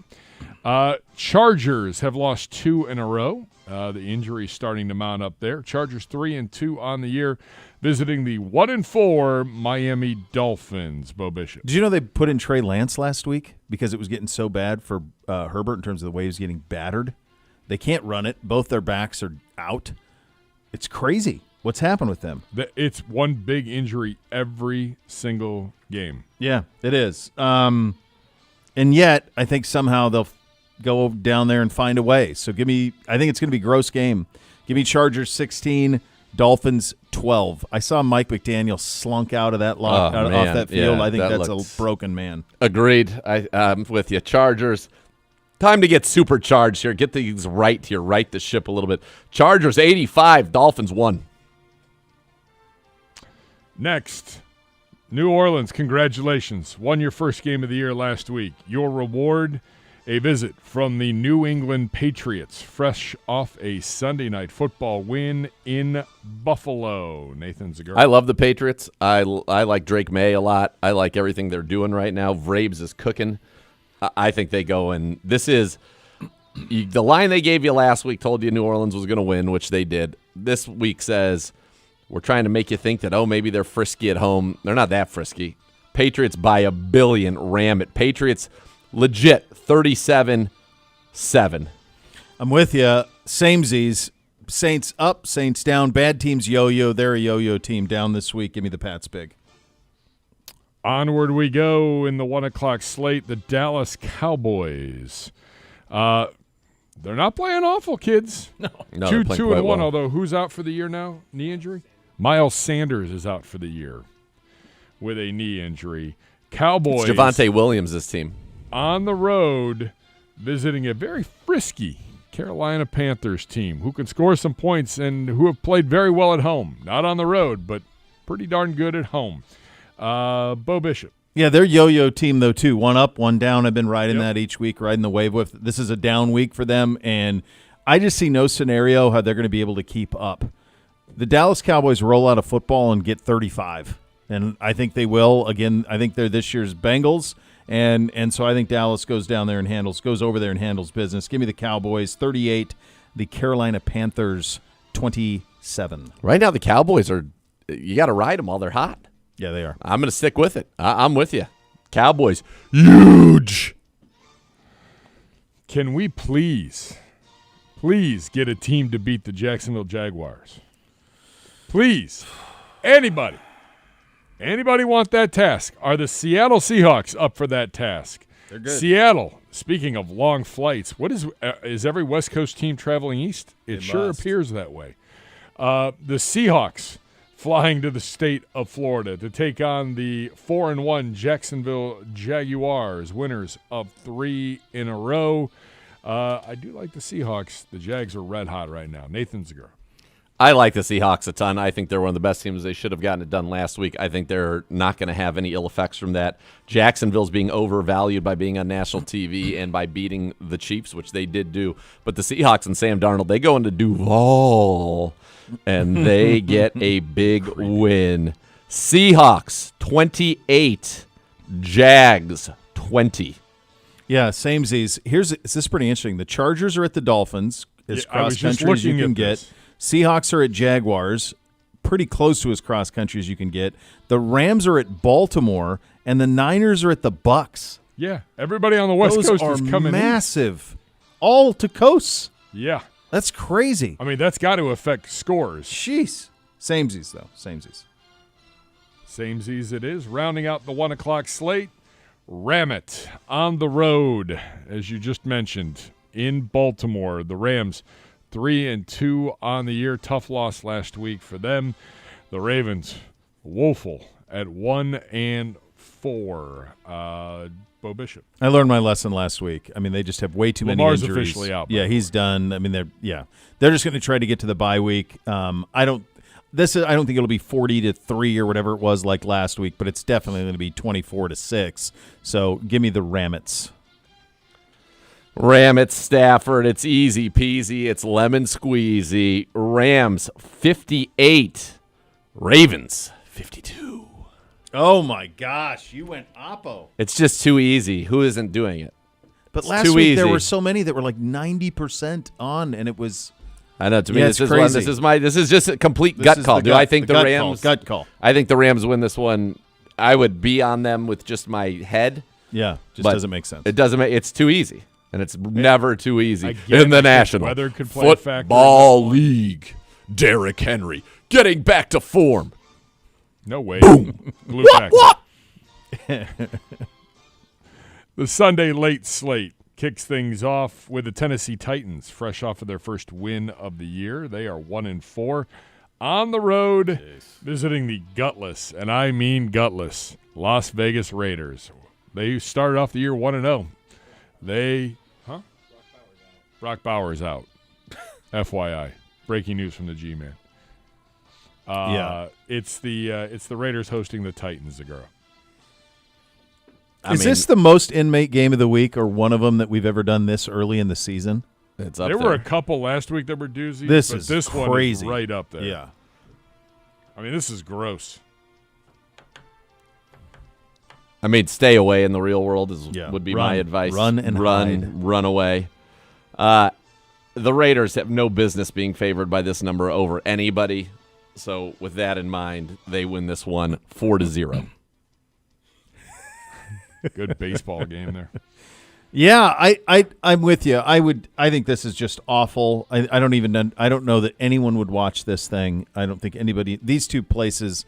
Chargers have lost 2 in a row. The injury starting to mount up there. Chargers 3-2 on the year, visiting the 1-4 Miami Dolphins. Bo Bishop. Did you know they put in Trey Lance last week because it was getting so bad for Herbert in terms of the way he was getting battered? They can't run it. Both their backs are out. It's crazy. What's happened with them? It's one big injury every single game. Yeah, it is. And yet, I think somehow they'll go down there and find a way. So I think it's going to be a gross game. Give me Chargers 16, Dolphins 12. I saw Mike McDaniel slunk out of that off that field. Yeah, I think that's looks... a broken man. Agreed. I'm with you. Chargers. Time to get supercharged here. Get these right here. Right the ship a little bit. Chargers 85, Dolphins 1. Next, New Orleans, congratulations. Won your first game of the year last week. Your reward, a visit from the New England Patriots, fresh off a Sunday night football win in Buffalo. Nathan Zagura. I love the Patriots. I like Drake May a lot. I like everything they're doing right now. Vrabes is cooking. I think they go, and this is the line they gave you last week told you New Orleans was going to win, which they did. This week says we're trying to make you think that, maybe they're frisky at home. They're not that frisky. Patriots by a billion, ram it. Patriots legit 37-7. I'm with you. Samesies. Saints up, Saints down. Bad teams yo-yo. They're a yo-yo team down this week. Give me the Pats big. Onward we go in the 1 o'clock slate. The Dallas Cowboys. They're not playing awful, kids. No, 2-1. Well. Although who's out for the year now? Knee injury. Miles Sanders is out for the year with a knee injury. Cowboys. It's Javonte Williams' team. On the road, visiting a very frisky Carolina Panthers team who can score some points and who have played very well at home. Not on the road, but pretty darn good at home. Bo Bishop. Yeah, they're yo-yo team, though, too. One up, one down. I've been riding that each week, riding the wave with. This is a down week for them, and I just see no scenario how they're going to be able to keep up. The Dallas Cowboys roll out of football and get 35, and I think they will. Again, I think they're this year's Bengals, and so I think Dallas goes over there and handles business. Give me the Cowboys 38, the Carolina Panthers 27. Right now the Cowboys you got to ride them while they're hot. Yeah, they are. I'm going to stick with it. I'm with you. Cowboys, huge. Can we please get a team to beat the Jacksonville Jaguars? Please. Anybody want that task? Are the Seattle Seahawks up for that task? They're good. Seattle, speaking of long flights, is every West Coast team traveling east? It sure appears that way. The Seahawks flying to the state of Florida to take on the 4-1 Jacksonville Jaguars, winners of 3 in a row. I do like the Seahawks. The Jags are red hot right now. Nathan Zagura. I like the Seahawks a ton. I think they're one of the best teams. They should have gotten it done last week. I think they're not going to have any ill effects from that. Jacksonville's being overvalued by being on national TV and by beating the Chiefs, which they did do. But the Seahawks and Sam Darnold, they go into Duval, and they get a big win. Seahawks 28, Jags 20. Yeah, samesies. This is pretty interesting. The Chargers are at the Dolphins, as cross-country as you can get. Seahawks are at Jaguars, pretty close to as cross-country as you can get. The Rams are at Baltimore, and the Niners are at the Bucks. Yeah, everybody on the West Coast is coming massive. All to coasts. Yeah. That's crazy. I mean, that's got to affect scores. Jeez. Samesies, though. Samesies. Samesies it is. Rounding out the 1 o'clock slate, Ramit on the road, as you just mentioned, in Baltimore. The Rams 3-2 on the year. Tough loss last week for them. The Ravens woeful at 1-4. 4. Bo Bishop. I learned my lesson last week. I mean, they just have way too many Lamar's injuries. officially out. Yeah, he's done. I mean, they're just going to try to get to the bye week. I don't think it'll be 40-3 or whatever it was like last week, but it's definitely going to be 24-6. So give me the Ramets. Ram at Stafford. It's easy peasy. It's lemon squeezy. Rams 58. Ravens 52. Oh, my gosh. You went oppo. It's just too easy. Who isn't doing it? But It's last too week there easy. were so many that were like 90% on, and it was – I know. To me, Yeah, this it's is one. crazy. This is just a complete This gut is call. the Do gut- I think the the gut Rams? call, gut call. I think the Rams win this one. I would be on them with just my head. Yeah, just but doesn't make sense. It doesn't make. It's too easy, and it's never too easy Again, in the I think National weather could play a factor in Football this one. League. Derrick Henry getting back to form. No way. Boom. Blue What? What? The Sunday late slate kicks things off with the Tennessee Titans, fresh off of their first win of the year. They are 1-4 on the road, visiting the gutless, and I mean gutless, Las Vegas Raiders. They started off the year 1-0. Brock Bowers out. FYI, breaking news from the G-Man. Yeah. It's the Raiders hosting the Titans, Zagura. Is this the most inmate game of the week or one of them that we've ever done this early in the season? It's up There there. were a couple last week that were doozies. This but is this crazy. one is right up there. Yeah. I mean, this is gross. I mean, stay away in the real world Yeah. would be Run. my advice. Run and hide. Run away. The Raiders have no business being favored by this number over anybody. So with that in mind, they win this one 4-0. Good baseball game there. Yeah, I'm with you. I think this is just awful. I don't know that anyone would watch this thing. I don't think anybody. These two places,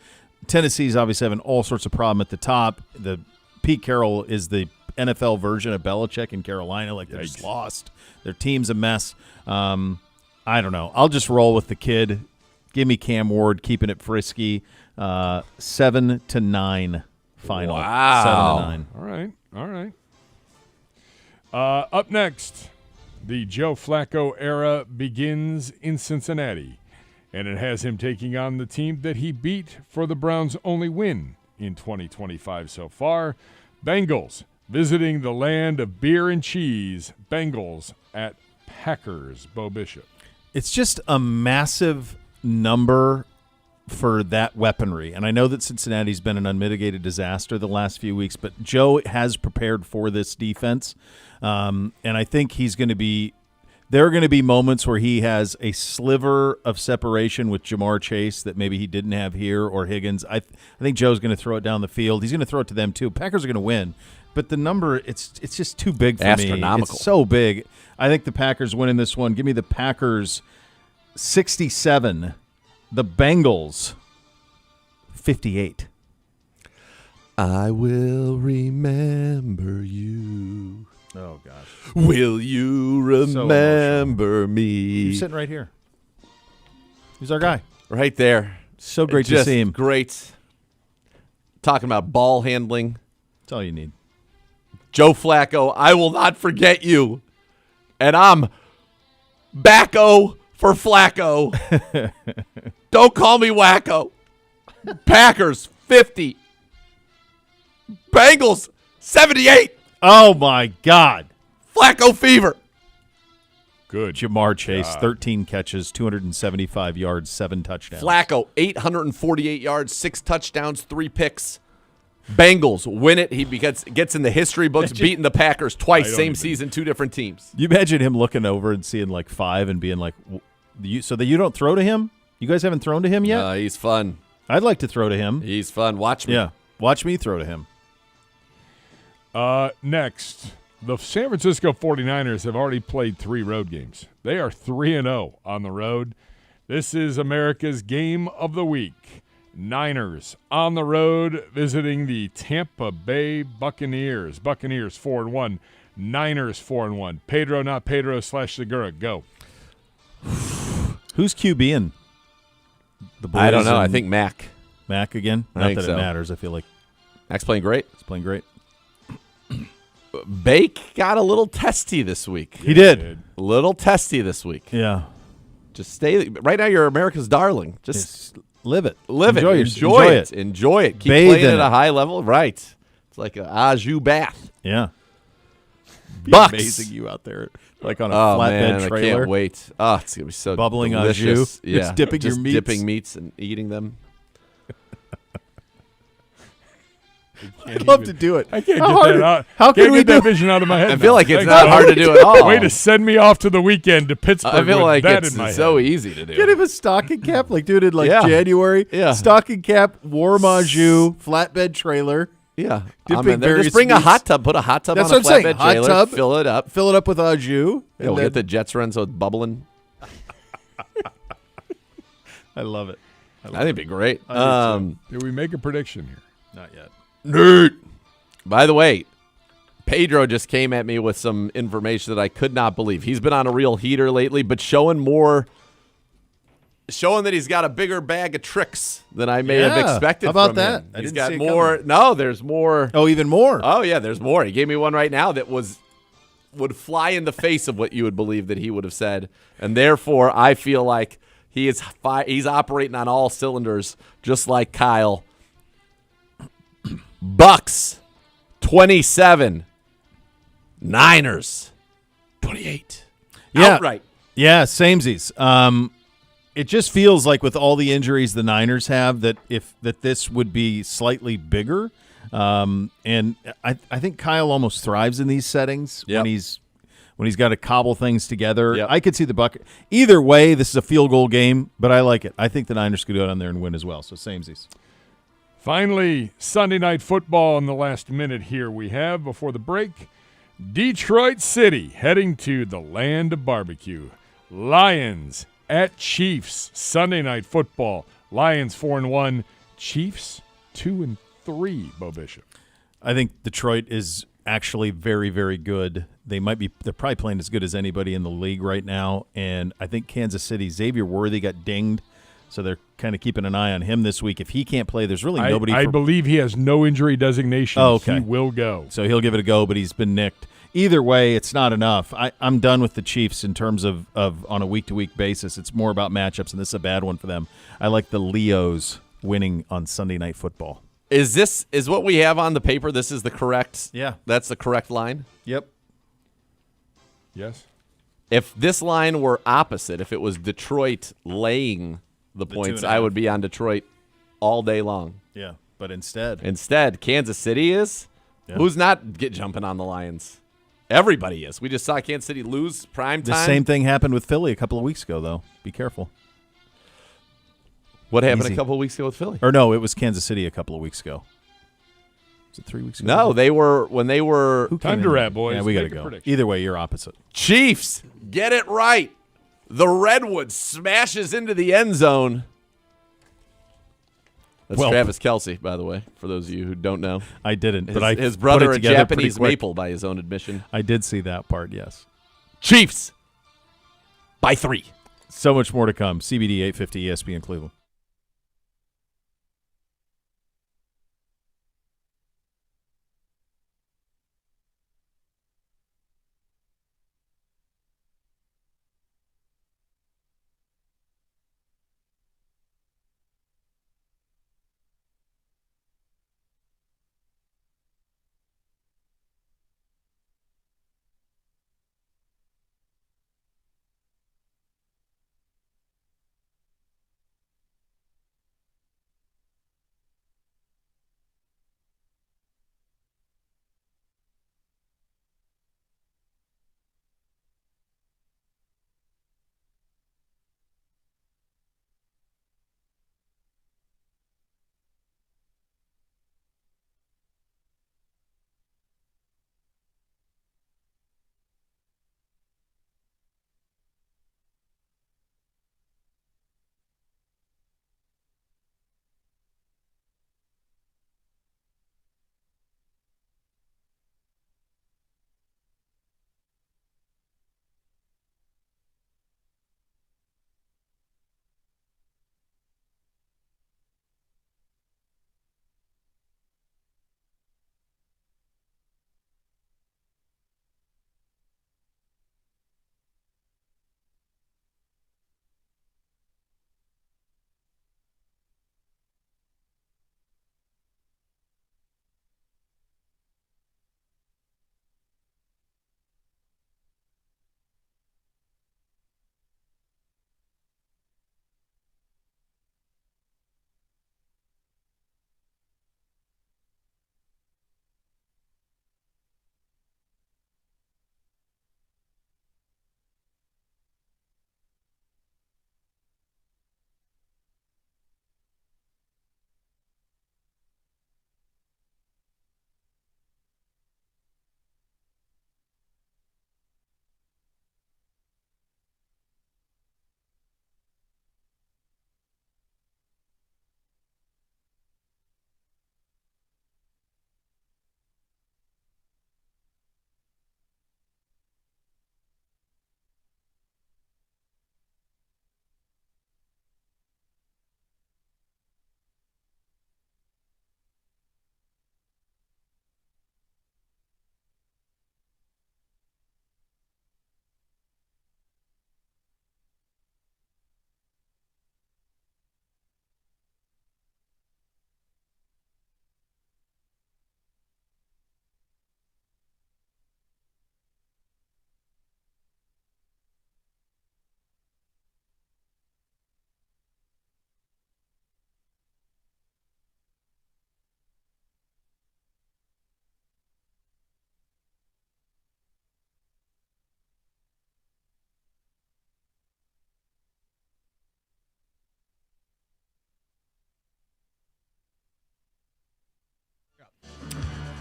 Tennessee's obviously having all sorts of problem at the top. The Pete Carroll is the NFL version of Belichick in Carolina. Like they're just lost. Their team's a mess. I don't know. I'll just roll with the kid. Give me Cam Ward, keeping it frisky. 7-9 final. Wow. 7-9. All right. Up next, the Joe Flacco era begins in Cincinnati, and it has him taking on the team that he beat for the Browns' only win in 2025 so far. Bengals visiting the land of beer and cheese. Bengals at Packers. Bo Bishop. It's just a massive number for that weaponry. And I know that Cincinnati's been an unmitigated disaster the last few weeks, but Joe has prepared for this defense. And I think he's going to be – there are going to be moments where he has a sliver of separation with Jamar Chase that maybe he didn't have here or Higgins. I think Joe's going to throw it down the field. He's going to throw it to them too. Packers are going to win. But the number, it's just too big for me. Astronomical. It's so big. I think the Packers win in this one. Give me the Packers 67. The Bengals 58. I will remember you. Oh, gosh. Will you remember me? He's sitting right here. He's our guy. Right there. So great to Just see him. Great. Talking about ball handling. That's all you need. Joe Flacco, I will not forget you. And I'm Backo for Flacco. Don't call me wacko. Packers 50. Bengals 78. Oh, my God. Flacco fever. Good. Jamar Chase, 13 catches, 275 yards, 7 touchdowns. Flacco 848 yards, 6 touchdowns, 3 picks. Bengals win it. He gets in the history books, beating the Packers twice, same season, 2 different teams. You imagine him looking over and seeing like 5 and being like, so that you don't throw to him? You guys haven't thrown to him yet? He's fun. I'd like to throw to him. He's fun. Watch me. Yeah, watch me throw to him. Next, the San Francisco 49ers have already played 3 road games. They are 3-0 on the road. This is America's game of the week. Niners on the road visiting the Tampa Bay Buccaneers. Buccaneers 4-1. Niners 4-1. Pedro, not Pedro / Segura. Go. Who's QBing? The boys I don't know. I and think Mac. Mac again. I Not think that so. it matters. I feel like Max playing great. He's playing great. Bake got a little testy this week. He did. A little testy this week. Yeah. Just stay. Right now, you're America's darling. Just live it. Live Enjoy it. it. Enjoy Enjoy it. it. Enjoy it. Keep Bathe playing in at a it. high level. Right. It's like an au jus bath. Yeah. Bucks. Amazing you out there, like on a Oh, flatbed man, trailer. I can't wait. Oh, it's going to be so Bubbling au delicious. jus. Yeah. Just dipping your meats. dipping meats and eating them. I'd love to do it. I can't How get hard- that out. how can't can we get that do- vision out of my head. I feel now. like it's Thank not you. hard to do at all. Way to send me off to the weekend to Pittsburgh. I feel with like that it's in my so head. easy to do. Get him a stocking cap, like dude in like Yeah. January. Yeah. Stocking cap, warm au jus, flatbed trailer. Yeah. Dipping I'm in there. various Just bring a meats. hot tub. Put a hot tub That's on a what I'm saying. flatbed Hot trailer. tub. Fill it up. Fill it up with au jus. Yeah, and we'll then- get the Jets run so it's bubbling. I love it. I think it'd be great. Did we make a prediction here? Not yet. Nerd. By the way, Pedro just came at me with some information that I could not believe. He's been on a real heater lately, but showing that he's got a bigger bag of tricks than I may have Yeah. expected. How about from that? him. I He's didn't got see it more. coming. No, there's more. Oh, even more. Oh yeah, there's more. He gave me one right now that would fly in the face of what you would believe that he would have said, and therefore I feel like he's operating on all cylinders, just like Kyle. Bucks 27, Niners 28. Yeah. Outright. Yeah, samesies. It just feels like with all the injuries the Niners have that this would be slightly bigger. And I think Kyle almost thrives in these settings Yep. when he's got to cobble things together. Yep. I could see the bucket. Either way, this is a field goal game, but I like it. I think the Niners could go down there and win as well. So samesies. Finally, Sunday Night Football in the last minute here we have before the break. Detroit City heading to the land of barbecue. Lions at Chiefs. Sunday Night Football. Lions 4-1. Chiefs 2-3. Bo Bishop. I think Detroit is actually very, very good. They're probably playing as good as anybody in the league right now. And I think Kansas City, Xavier Worthy got dinged. So they're kind of keeping an eye on him this week. If he can't play, there's really nobody. I believe he has no injury designation. Oh, okay. He will go. So he'll give it a go, but he's been nicked. Either way, it's not enough. I'm done with the Chiefs in terms of on a week-to-week basis. It's more about matchups, and this is a bad one for them. I like the Leos winning on Sunday Night Football. Is what we have on the paper? This is the correct. Yeah. That's the correct line. Yep. Yes. If this line were opposite, if it was Detroit laying the points, 2.5. I would be on Detroit all day long. Yeah, but instead. Kansas City is. Yeah. Who's not jumping on the Lions? Everybody is. We just saw Kansas City lose prime time. The same thing happened with Philly a couple of weeks ago, though. Be careful. What happened Easy. a couple of weeks ago with Philly? Or no, it was Kansas City a couple of weeks ago. Was it 3 weeks ago? No, they were when they were Who came Time to in? wrap, boys. Yeah, we got to Make a go. prediction. Either way, you're opposite. Chiefs. Get it right. The Redwood smashes into the end zone. That's Well- Travis Kelce, by the way, for those of you who don't know. I didn't, His, but I his put brother it a together pretty Japanese quick. maple by his own admission. I did see that part, yes. Chiefs by 3. So much more to come. CBD 850 ESPN Cleveland.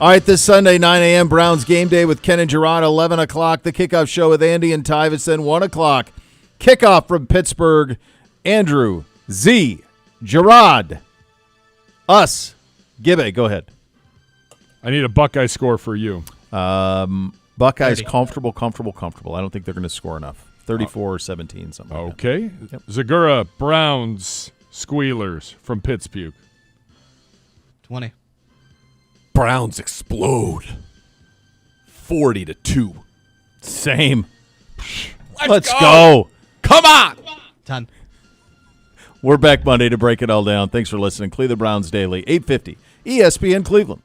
All right, this Sunday, 9 a.m., Browns game day with Ken and Gerard, 11 o'clock. The kickoff show with Andy and Tyvis, then 1 o'clock. Kickoff from Pittsburgh, Andrew, Z, Gerard, us. Gibbe, go ahead. I need a Buckeye score for you. Buckeyes 30. comfortable. I don't think they're going to score enough. 34 or 17, something like that. Okay. Yep. Zagura, Browns, Squealers from Pittsburgh. 20. Browns explode. 40-2. Same. Let's go. Come on. 10. We're back Monday to break it all down. Thanks for listening. Cleveland Browns Daily, 850 ESPN Cleveland.